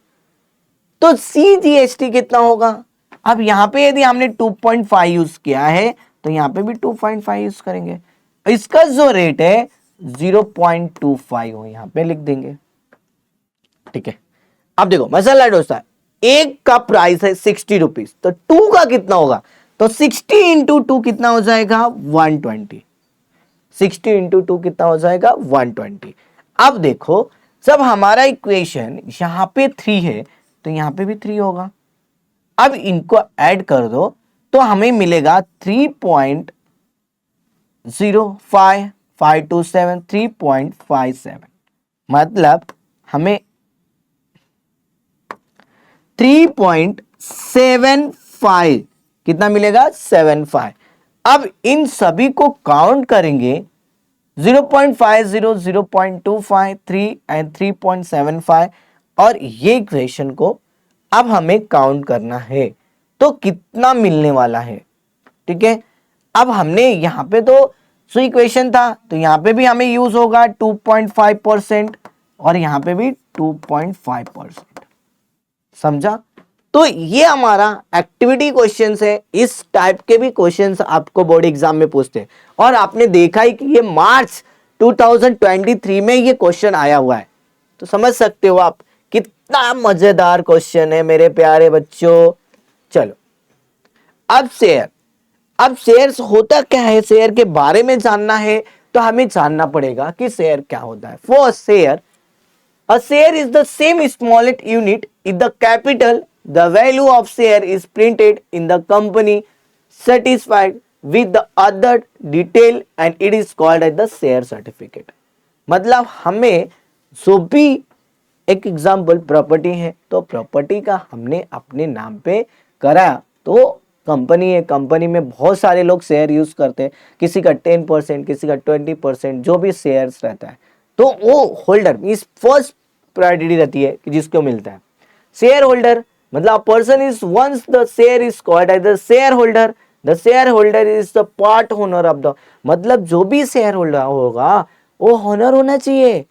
तो सीजीएसटी कितना होगा? अब यहां पे यदि हमने 2.5 यूज किया है तो यहां पे भी 2.5 यूज करेंगे। इसका जो रेट है 0.25 हो, यहां पे लिख देंगे। ठीक है, अब देखो मसाला डोसा एक का प्राइस है 60 रुपीज, तो 2 का कितना होगा? तो 60 इंटू 2 कितना हो जाएगा? 120। 60 इंटू 2 कितना हो जाएगा? 120। अब देखो, जब हमारा इक्वेशन यहां पे 3 है तो यहां पे भी 3 होगा। अब इनको ऐड कर दो तो हमें मिलेगा 3.05 3.57। मतलब हमें 3.75 कितना मिलेगा? 75। अब इन सभी को काउंट करेंगे, 0.50, 0.25, 3 एंड 3.75, और ये इक्वेशन को अब हमें काउंट करना है तो कितना मिलने वाला है। ठीक है, अब हमने यहां पे तो सो इक्वेशन था, तो यहां पे भी हमें यूज होगा 2.5% और यहां पे भी 2.5%। समझा? तो ये हमारा एक्टिविटी क्वेश्चंस है। इस टाइप के भी क्वेश्चंस आपको बोर्ड एग्जाम में पूछते हैं और आपने देखा ही कि ये मार्च 2023 में ये क्वेश्चन आया हुआ है। तो समझ सकते हो आप कितना मजेदार क्वेश्चन है मेरे प्यारे बच्चों। चलो अब शेयर्स होता क्या है, शेयर के बारे में जानना है तो हमें जानना पड़ेगा कि शेयर क्या होता है। First share, a share is the same smallest unit in the capital. The value of share is printed in the company satisfied with the other detail and it is called as the share certificate. मतलब हमें जो भी एक एग्जाम्पल प्रॉपर्टी है तो प्रॉपर्टी का हमने अपने नाम पे कराया तो कंपनी है, कंपनी में बहुत सारे लोग शेयर यूज करते हैं, किसी का 10%, किसी का 20%, जो भी शेयर्स रहता है तो वो होल्डर इस फर्स्ट प्रायोरिटी रहती है कि जिसको मिलता है। शेयर होल्डर मतलब person is once the share is called as the share holder, the share holder is the part owner of the, मतलब जो भी शेयर होल्डर होगा वो ओनर होना चाहिए।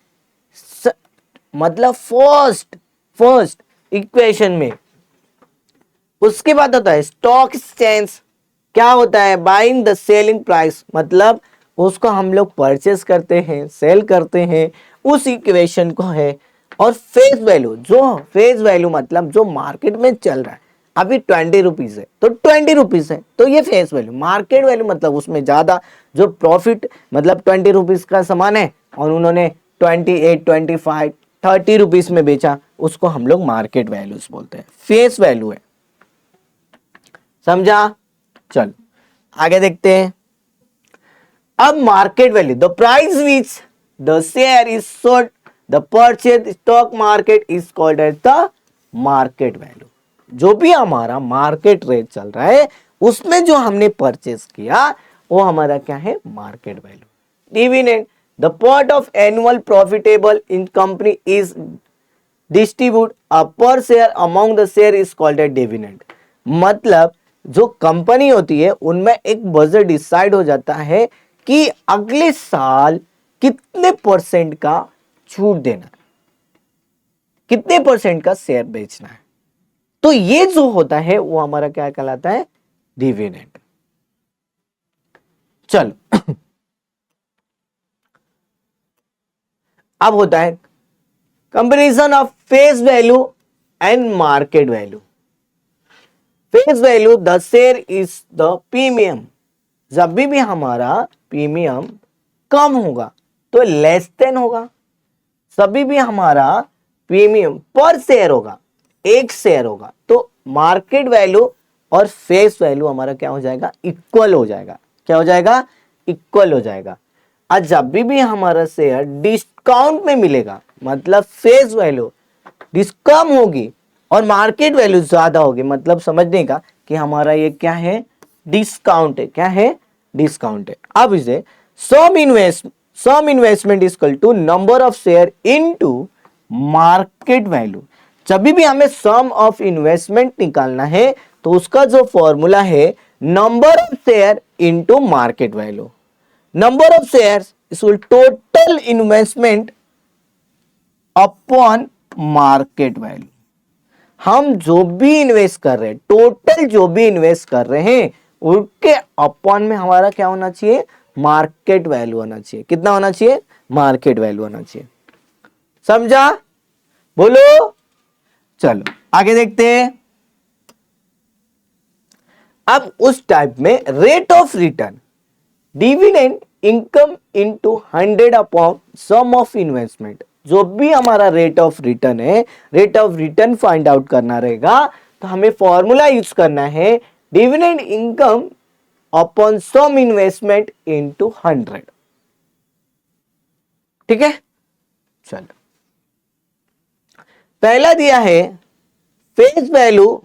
मतलब फर्स्ट इक्वेशन में। उसके बाद होता है स्टॉक एक्सचेंज, क्या होता है बाइंग द सेलिंग प्राइस, मतलब उसको हम लोग परचेस करते हैं, सेल करते हैं, उस इक्वेशन को है। और फेस वैल्यू, जो फेस वैल्यू मतलब जो मार्केट में चल रहा है अभी 20 रुपीज है तो 20 रुपीज है तो ये फेस वैल्यू। मार्केट वैल्यू मतलब उसमें ज्यादा जो प्रॉफिट, मतलब 20 रुपीज का सामान है और उन्होंने 28, 25, 30 रुपीज में बेचा, उसको हम लोग मार्केट वैल्यूज बोलते हैं, फेस वैल्यू है। समझा? चलो आगे देखते हैं। अब market value, the price which the share is sold the purchase stock market is called as the market value. जो भी हमारा मार्केट रेट चल रहा है उसमें जो हमने परचेज किया वो हमारा क्या है, market value. Dividend, the part of annual profitable in company is distribute a per share among the share is called as dividend. मतलब जो कंपनी होती है उनमें एक बजट डिसाइड हो जाता है कि अगले साल कितने परसेंट का छूट देना है, कितने परसेंट का शेयर बेचना है। तो ये जो होता है वो हमारा क्या कहलाता है, डिविडेंड। चलो अब होता है comparison of face value and market value. Face value, the share is the premium, जब भी हमारा प्रीमियम कम होगा तो लेस देन होगा, सभी भी हमारा प्रीमियम पर शेयर होगा, एक शेयर होगा तो मार्केट वैल्यू और फेस वैल्यू हमारा क्या हो जाएगा, इक्वल हो जाएगा। क्या हो जाएगा, इक्वल हो जाएगा। और जब भी हमारा शेयर डिस्काउंट में मिलेगा मतलब फेस वैल्यू कम होगी और मार्केट वैल्यू ज्यादा होगी, मतलब समझने का कि हमारा ये क्या है, डिस्काउंट है। क्या है, डिस्काउंट है। अब इसे sum investment is equal to number of share into market value. जब भी हमें सम ऑफ इन्वेस्टमेंट निकालना है तो उसका जो फॉर्मूला है number of share into market value. Number of shares is total investment upon market value. हम जो भी इन्वेस्ट कर रहे हैं, टोटल जो भी इन्वेस्ट कर रहे हैं उसके अपॉन में हमारा क्या होना चाहिए, मार्केट वैल्यू होना चाहिए। कितना होना चाहिए, मार्केट वैल्यू होना चाहिए। समझा? बोलो। चलो आगे देखते हैं। अब उस टाइप में rate of return, dividend income into 100 upon sum of investment. जो भी हमारा रेट ऑफ रिटर्न है, rate of return find out करना रहेगा तो हमें फॉर्मूला यूज करना है dividend income upon sum investment into 100। ठीक है, चलो पहला दिया है face value,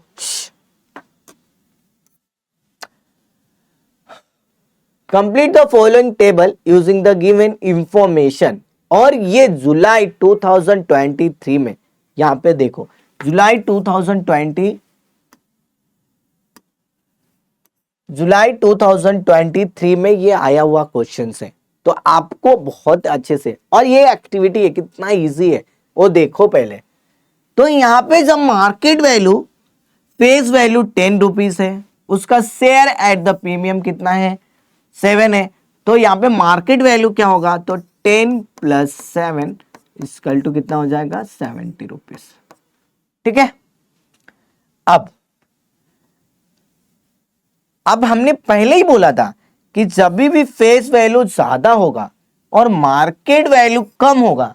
complete the following table using the given information. और ये जुलाई 2023 में, यहां पे देखो जुलाई 2023 में ये आया हुआ क्वेश्चन है। तो आपको बहुत अच्छे से, और ये एक्टिविटी है कितना इजी है वो देखो पहले। तो यहां पे जब market value face value 10 rupees है, उसका शेयर एट द प्रीमियम कितना है 7 है, तो यहाँ पे मार्केट वैल्यू क्या होगा, तो 10 प्लस 7 इक्वल टू कितना हो जाएगा 70 रुपीज। ठीक है। अब हमने पहले ही बोला था कि जब भी फेस वैल्यू ज्यादा होगा और मार्केट वैल्यू कम होगा,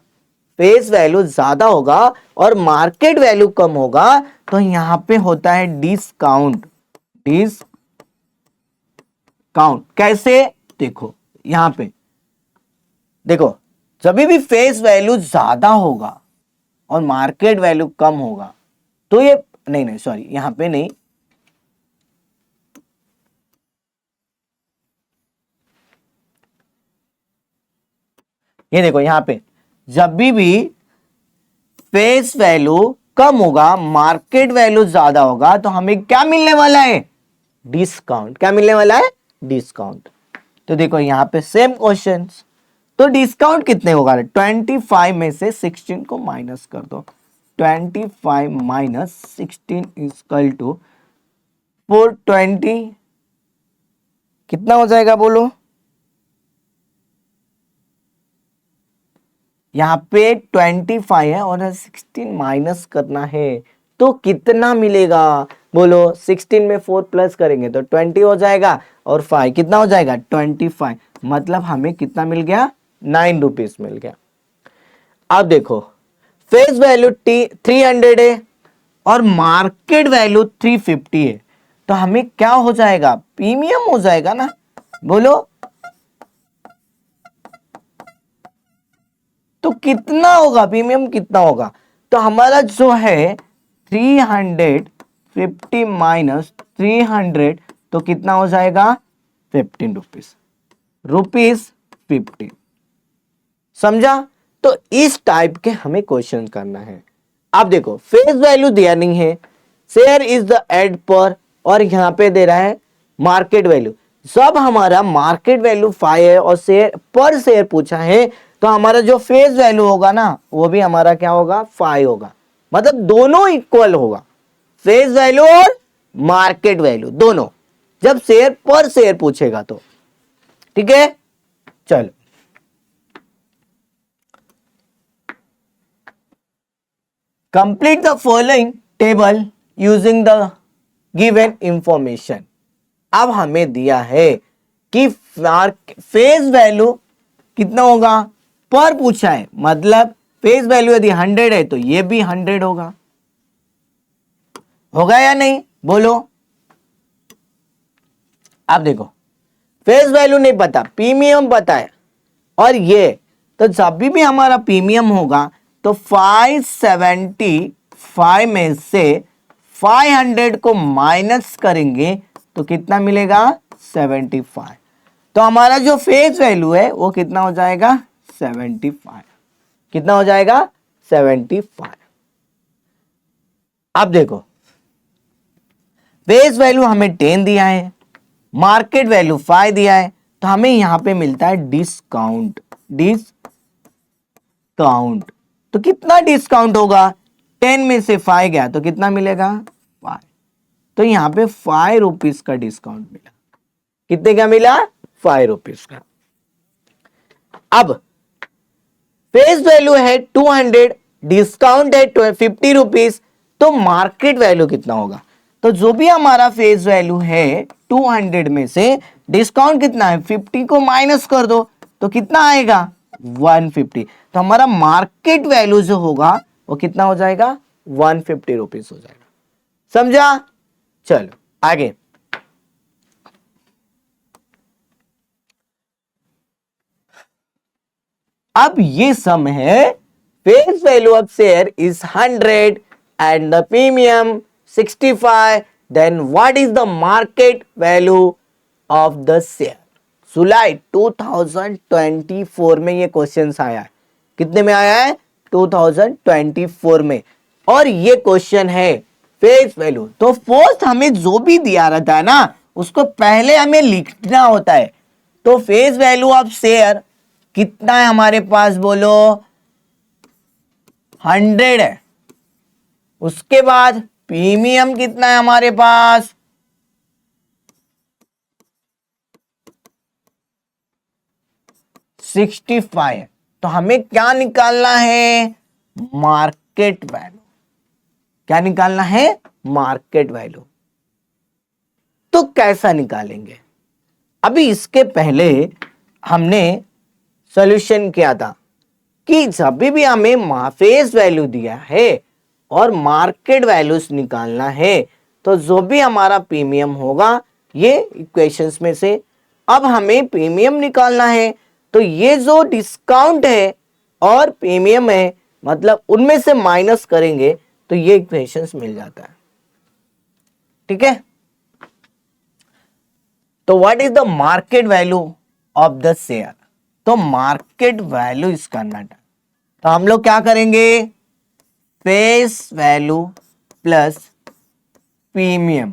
फेस वैल्यू ज्यादा होगा और मार्केट वैल्यू कम होगा, तो यहां पे होता है डिस्काउंट। डिस्काउंट कैसे, देखो यहां पे देखो, जब भी फेस वैल्यू ज्यादा होगा और मार्केट वैल्यू कम होगा, तो ये नहीं सॉरी, यहां पे नहीं, ये देखो यहां पे जब भी फेस वैल्यू कम होगा मार्केट वैल्यू ज्यादा होगा, तो हमें क्या मिलने वाला है, डिस्काउंट। क्या मिलने वाला है, डिस्काउंट। तो देखो यहां पे सेम क्वेश्चन, तो डिस्काउंट कितने होगा, 25 में से 16 को माइनस कर दो, 25 माइनस 16 इक्वल टू 420, कितना हो जाएगा बोलो, यहाँ पे 25 है और 16 माइनस करना है, तो कितना मिलेगा बोलो, 16 में 4 प्लस करेंगे तो 20 हो जाएगा और 5 कितना हो जाएगा 25, मतलब हमें कितना मिल गया 9 रुपीज मिल गया। अब देखो फेस वैल्यू 300 है और मार्केट वैल्यू 350 है, तो हमें क्या हो जाएगा, प्रीमियम हो जाएगा ना, बोलो तो कितना होगा, प्रीमियम कितना होगा, तो हमारा जो है 350 माइनस 300, तो कितना हो जाएगा 15 रुपीज 50। समझा। तो इस टाइप के हमें क्वेश्चन करना है। अब देखो फेस वैल्यू दिया नहीं है, शेयर इज द एड पर, और यहां पे दे रहा है मार्केट वैल्यू। जब हमारा मार्केट वैल्यू 5 है और शेयर पर शेयर पूछा है, तो हमारा जो फेस वैल्यू होगा ना वो भी हमारा क्या होगा 5 होगा, मतलब दोनों इक्वल होगा, फेस वैल्यू और मार्केट वैल्यू दोनों, जब शेयर पर शेयर पूछेगा तो। ठीक है, चलो complete the following table using the given information. अब हमें दिया है कि फेस वैल्यू कितना होगा, पर पूछा है, मतलब फेस वैल्यू यदि 100 है तो ये भी 100 होगा या नहीं बोलो। अब देखो फेस वैल्यू नहीं पता, प्रीमियम पता है, और ये तो जब भी हमारा प्रीमियम होगा तो 575 में से 500 को माइनस करेंगे तो कितना मिलेगा 75, तो हमारा जो फेस वैल्यू है वो कितना हो जाएगा 75, कितना हो जाएगा 75। अब देखो फेस वैल्यू हमें 10 दिया है, मार्केट वैल्यू 5 दिया है, तो हमें यहां पे मिलता है डिस्काउंट। तो कितना डिस्काउंट होगा, 10 में से 5 गया तो कितना मिलेगा 5, तो यहां पे 5 रुपीज का डिस्काउंट मिला। कितने का मिला 5 रुपीज का। अब फेस वैल्यू है 200, डिस्काउंट है 50 रुपीज, तो मार्केट वैल्यू कितना होगा, तो जो भी हमारा फेस वैल्यू है 200 में से डिस्काउंट कितना है 50 को माइनस कर दो तो कितना आएगा 150, तो हमारा मार्केट वैल्यू जो होगा वो कितना हो जाएगा 150 रुपीज हो जाएगा। समझा। चलो आगे, अब ये सम है, face value of share is 100 and the premium 65, then what is the market value of the share. जुलाई 2024 में ये क्वेश्चन आया है, कितने में आया है 2024 में, और ये क्वेश्चन है फेस वैल्यू। तो फर्स्ट हमें जो भी दिया रहता है ना उसको पहले हमें लिखना होता है। तो फेस वैल्यू ऑफ शेयर कितना है हमारे पास बोलो 100 है, उसके बाद प्रीमियम कितना है हमारे पास, 65। तो हमें क्या निकालना है, मार्केट वैल्यू। क्या निकालना है, मार्केट वैल्यू। तो कैसा निकालेंगे, अभी इसके पहले हमने सॉल्यूशन किया था कि जब भी हमें फेस वैल्यू दिया है और मार्केट वैल्यूज निकालना है तो जो भी हमारा प्रीमियम होगा ये इक्वेशंस में से, अब हमें प्रीमियम निकालना है तो ये जो डिस्काउंट है और प्रीमियम है मतलब उनमें से माइनस करेंगे तो ये इक्वेशंस मिल जाता है। ठीक है, तो what is the market value of the share, तो मार्केट वैल्यू इसका नट, तो हम लोग क्या करेंगे, face value plus premium.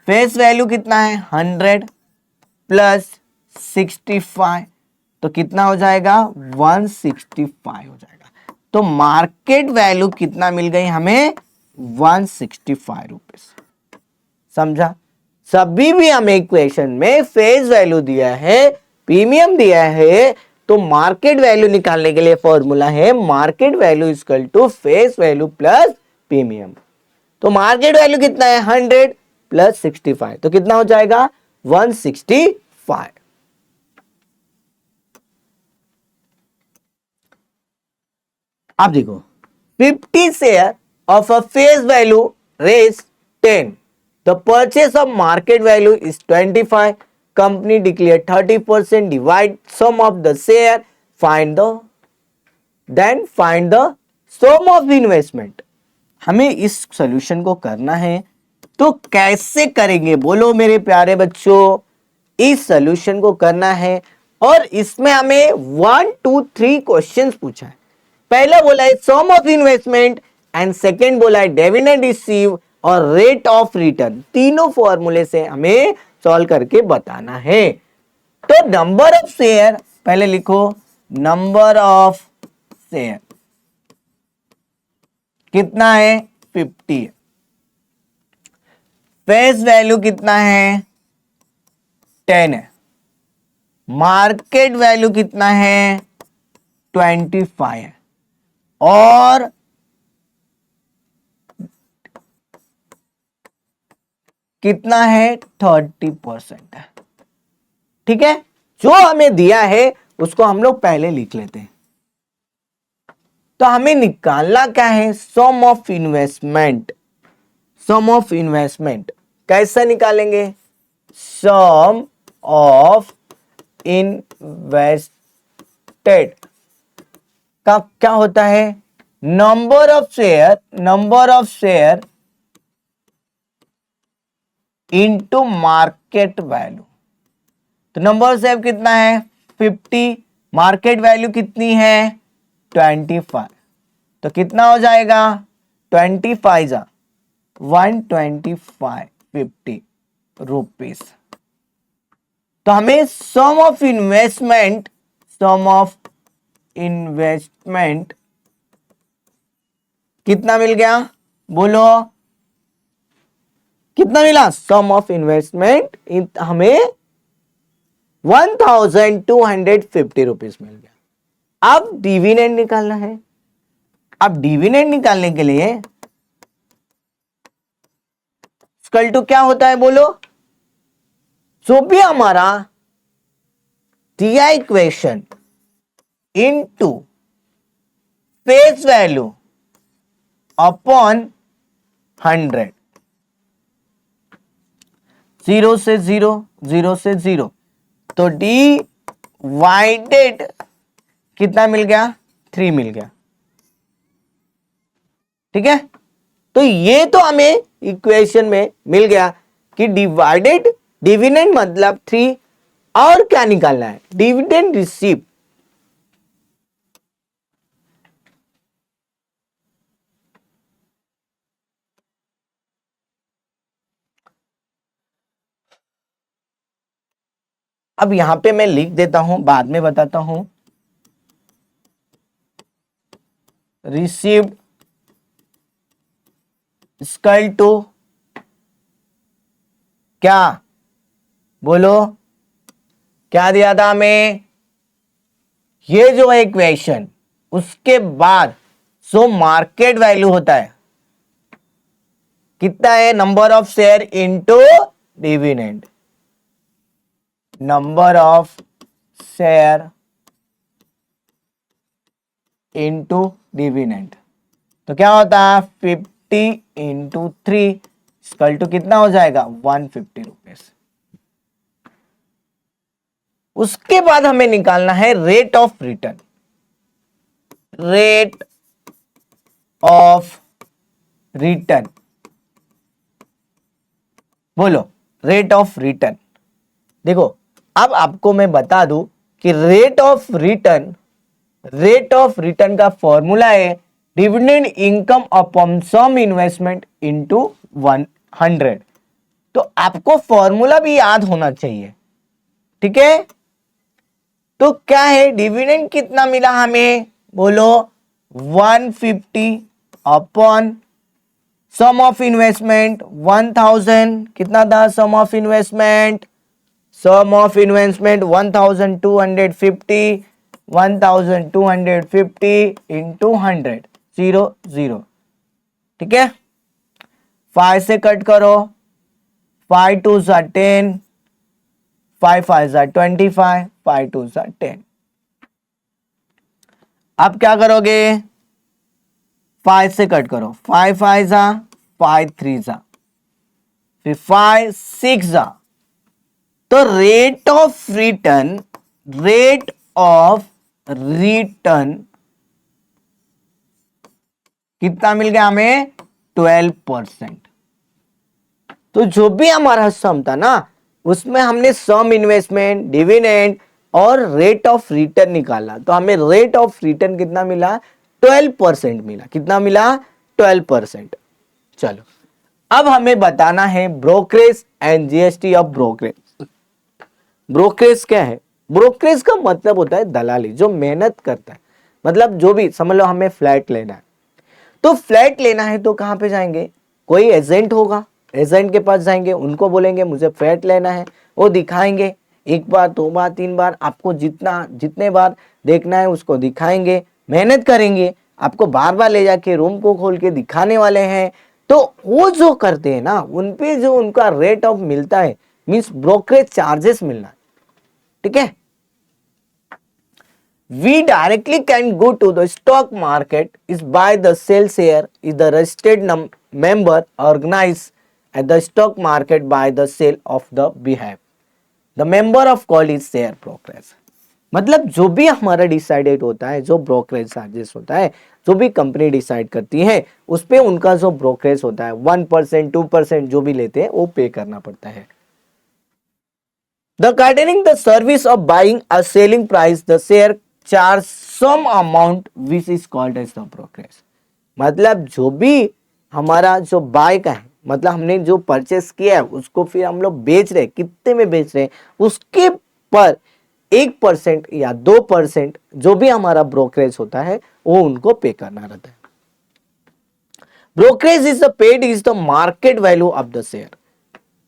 Face value कितना है 100 प्लस 65, तो कितना हो जाएगा 165 हो जाएगा। तो मार्केट वैल्यू कितना मिल गई हमें 165 रुपीज। समझा, सभी भी हमें इक्वेशन में फेस वैल्यू दिया है, प्रीमियम दिया है, तो मार्केट वैल्यू निकालने के लिए फॉर्मूला है market value equal to face value plus premium. तो मार्केट वैल्यू कितना है 100 प्लस 65, तो कितना हो जाएगा 165। आप देखो 50 share of a face value रेज 10, the purchase of market value is 25, company declare 30%, divide sum of the share, find the sum of investment। हमें इस सॉल्यूशन को करना है तो कैसे करेंगे बोलो मेरे प्यारे बच्चों, इस सॉल्यूशन को करना है और इसमें हमें 1 2 3 क्वेश्चंस पूछा है। पहला बोला है sum of investment and second बोला है डिविडेंड रिसीव और रेट ऑफ रिटर्न, तीनों फॉर्मूले से हमें सॉल्व करके बताना है। तो नंबर ऑफ शेयर पहले लिखो, नंबर ऑफ शेयर कितना है 50, फेस वैल्यू कितना है 10 है, मार्केट वैल्यू कितना है 25 है और कितना है 30% है। ठीक है, जो हमें दिया है उसको हम लोग पहले लिख लेते हैं। तो हमें निकालना क्या है, sum of investment. Sum of investment कैसे निकालेंगे, सम ऑफ इन्वेस्टेड का क्या होता है, number of share into market value. तो नंबर ऑफ शेयर कितना है 50, मार्केट वैल्यू कितनी है 25, तो कितना हो जाएगा 25 जा 125 50 रुपीस। तो हमें सम ऑफ इन्वेस्टमेंट कितना मिल गया, बोलो कितना मिला, सम ऑफ इन्वेस्टमेंट हमें 1250 रुपीज मिल गया। अब डिविडेंड निकालना है। अब डिविडेंड निकालने के लिए इक्वल टू क्या होता है बोलो, जो भी हमारा दिया equation into face value upon 100, 0 से 0 0 से 0, तो डिवाइडेड कितना मिल गया 3 मिल गया। ठीक है, तो ये तो हमें इक्वेशन में मिल गया कि डिवाइडेड डिविडेंड मतलब 3, और क्या निकालना है डिविडेंड रिसीव। अब यहां पे मैं लिख देता हूं, बाद में बताता हूं, रिसीव्ड इक्वल टू क्या, बोलो क्या दिया था हमें, ये जो है इक्वेशन, उसके बाद जो मार्केट वैल्यू होता है कितना है, number of share into dividend, number of share into dividend. तो क्या होता है 50 इंटू 3 इक्वल टू कितना हो जाएगा 150 रुपीज। उसके बाद हमें निकालना है rate of return, rate of return, बोलो रेट ऑफ रिटर्न। देखो अब आपको मैं बता दूं कि rate of return, rate of return का फॉर्मूला है dividend income upon sum investment into 100। तो आपको फॉर्मूला भी याद होना चाहिए, ठीक है। तो क्या है, डिविडेंड कितना मिला हमें, बोलो 150 अपॉन सम ऑफ इन्वेस्टमेंट 1000, कितना था sum of investment, sum of investment 1250, 1250 into 100, 0 0, ठीक है। 5 से कट करो, 5 2 सा 10, 5 5 सा 25, 5 2 सा 10। अब क्या करोगे, 5 से कट करो, 5 5 सा 5 3 सा, फिर 5 6 सा। तो rate of return, rate of return कितना मिल गया हमें 12%। तो जो भी हमारा सम था ना, उसमें हमने सम इन्वेस्टमेंट, डिविडेंड और रेट ऑफ रिटर्न निकाला। तो हमें रेट ऑफ रिटर्न कितना मिला 12% मिला। कितना मिला 12%। चलो अब हमें बताना है brokerage and GST of brokerage. Brokerage क्या है, ब्रोकरेज का मतलब होता है दलाली, जो मेहनत करता है। मतलब जो भी समझ लो, हमें फ्लैट लेना है, तो फ्लैट लेना है तो कहां पे जाएंगे, कोई एजेंट होगा, एजेंट के पास जाएंगे, उनको बोलेंगे मुझे फ्लैट लेना है, वो दिखाएंगे, एक बार दो बार तीन बार, आपको जितने बार देखना है उसको दिखाएंगे, मेहनत करेंगे, आपको बार बार ले जाके रूम को खोल के दिखाने वाले हैं। तो वो जो करते हैं ना, उन पे जो उनका रेट ऑफ मिलता है, मीन्स ब्रोकरेज चार्जेस मिलना, ठीक है। We directly can go to the stock market is buy the sell share is the registered member organized at the stock market by the sale of the behalf. The member of call is share brokerage. मतलब जो भी हमारा डिसाइडेड होता है, जो ब्रोकरेज चार्जेस होता है, जो भी कंपनी डिसाइड करती है, उस पे उनका जो ब्रोकरेज होता है 1% 2% जो भी लेते हैं वो पे करना पड़ता है। The containing the service of buying or selling price the share charge some amount which is called as the brokerage। मतलब जो भी हमारा जो बाय का है, मतलब हमने जो परचेस किया है उसको फिर हम लोग बेच रहे, कितने में बेच रहे हैं, उसके पर 1% या 2% जो भी हमारा ब्रोकरेज होता है वो उनको पे करना रहता है। Brokerage is the paid is the market value of the share.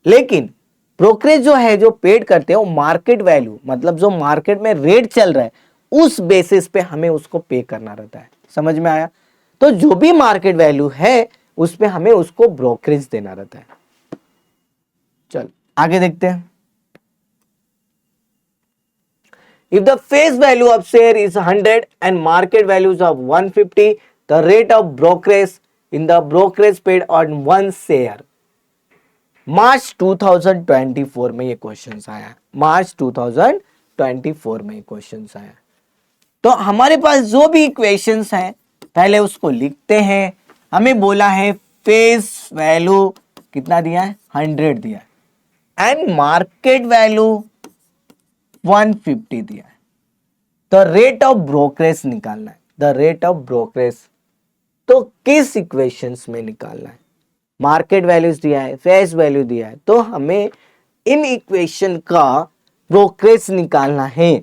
लेकिन ब्रोकरेज जो है, जो पेड करते हैं वो मार्केट वैल्यू, मतलब जो मार्केट में रेट चल रहा है उस बेसिस पे हमें उसको पे करना रहता है। समझ में आया। तो जो भी मार्केट वैल्यू है उस पे हमें उसको ब्रोकरेज देना रहता है। चल आगे देखते हैं। If the face value of share is 100 and market values of 150, the rate of brokerage in the brokerage paid on one share. मार्च 2024 में ये क्वेश्चन आया, मार्च 2024 में ये क्वेश्चन आया। तो हमारे पास जो भी इक्वेशंस हैं पहले उसको लिखते हैं। हमें बोला है फेस वैल्यू कितना दिया है 100 दिया है एंड मार्केट वैल्यू 150 दिया है। तो रेट ऑफ ब्रोकरेज निकालना है, द रेट ऑफ ब्रोकरेज। तो किस इक्वेशंस में निकालना है, मार्केट वैल्यूज दिया है, फेस वैल्यू दिया है, तो हमें इन इक्वेशन का ब्रोकरेज निकालना है।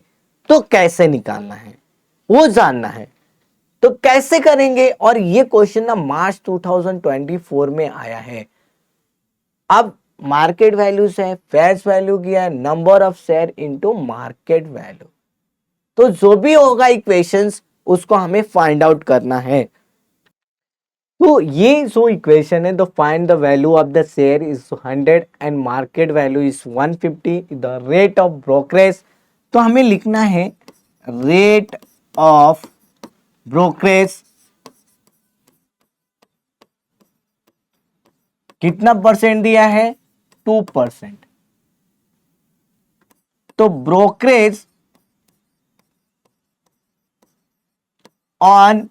तो कैसे निकालना है वो जानना है। तो कैसे करेंगे, और ये क्वेश्चन ना मार्च 2024 में आया है। अब मार्केट वैल्यू से फेस वैल्यू किया है, number of share into market value, तो जो भी होगा इक्वेशंस उसको हमें फाइंड आउट करना है। तो ये जो इक्वेशन है, तो find the value of the share is 100 and market value is 150, the rate of brokerage, तो हमें लिखना है रेट ऑफ ब्रोकरेज कितना परसेंट दिया है, 2%। तो ब्रोकरेज ऑन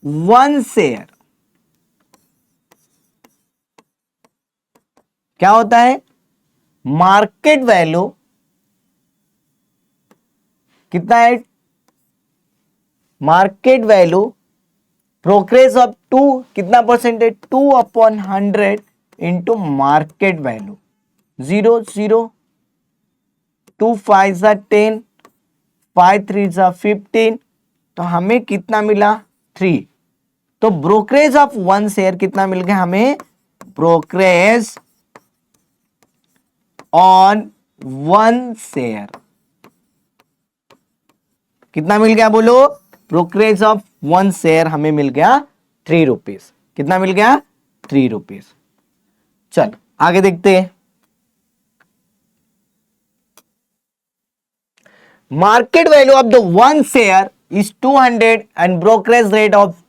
1 शेयर क्या होता है, मार्केट वैल्यू कितना है, मार्केट वैल्यू ब्रोकरेज ऑफ 2 कितना परसेंट है, 2/100 इंटू मार्केट वैल्यू, 0 0, 2 5 10, 5 3 15, तो हमें कितना मिला, 3। तो ब्रोकरेज ऑफ 1 शेयर कितना मिल गया हमें, ब्रोकरेज ऑन 1 शेयर कितना मिल गया बोलो, ब्रोकरेज ऑफ 1 शेयर हमें मिल गया 3 रुपीज। कितना मिल गया, 3 रुपीज। चल आगे देखते हैं। Market value of the 1 share is 200 and brokerage rate of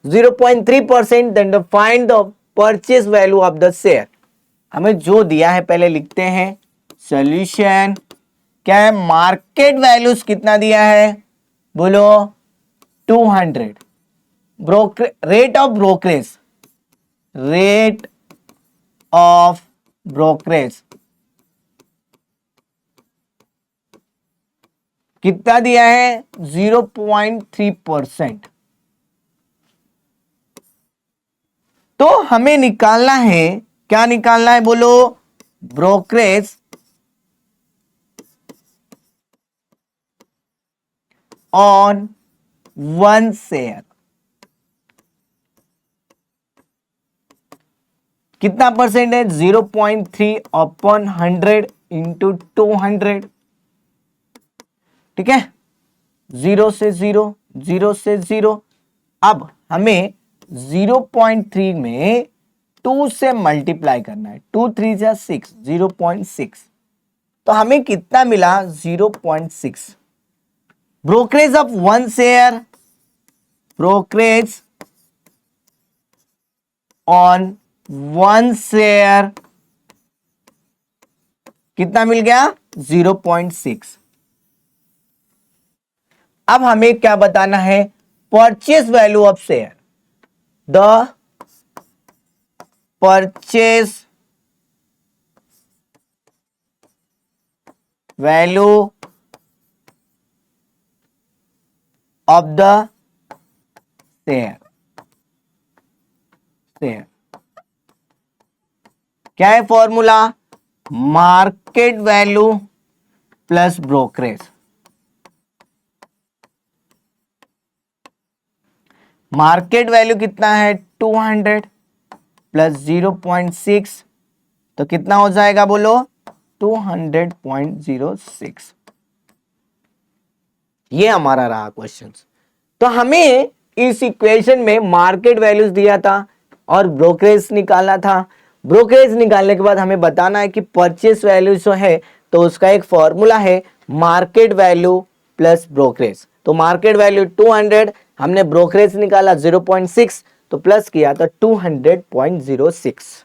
0.3%, then find the purchase value of the share. हमें जो दिया है पहले लिखते हैं, सॉल्यूशन क्या है, मार्केट वैल्यूज कितना दिया है बोलो, 200, rate of brokerage, rate of brokerage कितना दिया है, 0.3%। तो हमें निकालना है, क्या निकालना है बोलो, ब्रोकरेज ऑन 1 शेयर कितना परसेंट है, 0.3/100 इंटू 200, ठीक है, 0 से 0, 0 से 0। अब हमें 0.3 में 2 से मल्टीप्लाई करना है, 2 3 जा 6, 0.6, तो हमें कितना मिला, 0.6। Brokerage of 1 share, brokerage on 1 share कितना मिल गया, 0.6। अब हमें क्या बताना है, purchase value of share, the purchase value of the share, share क्या है formula, market value plus brokerage. Market value कितना है, 200 प्लस 0.6, तो कितना हो जाएगा बोलो, 200.06। ये हमारा रहा क्वेश्चन। तो हमें इस इक्वेशन में मार्केट वैल्यूज दिया था और ब्रोकरेज निकालना था। ब्रोकरेज निकालने के बाद हमें बताना है कि परचेस वैल्यू जो है तो उसका एक फॉर्मूला है मार्केट वैल्यू प्लस ब्रोकरेज। तो मार्केट वैल्यू 200, हमने ब्रोकरेज निकाला 0.6, तो प्लस किया तो 200.06।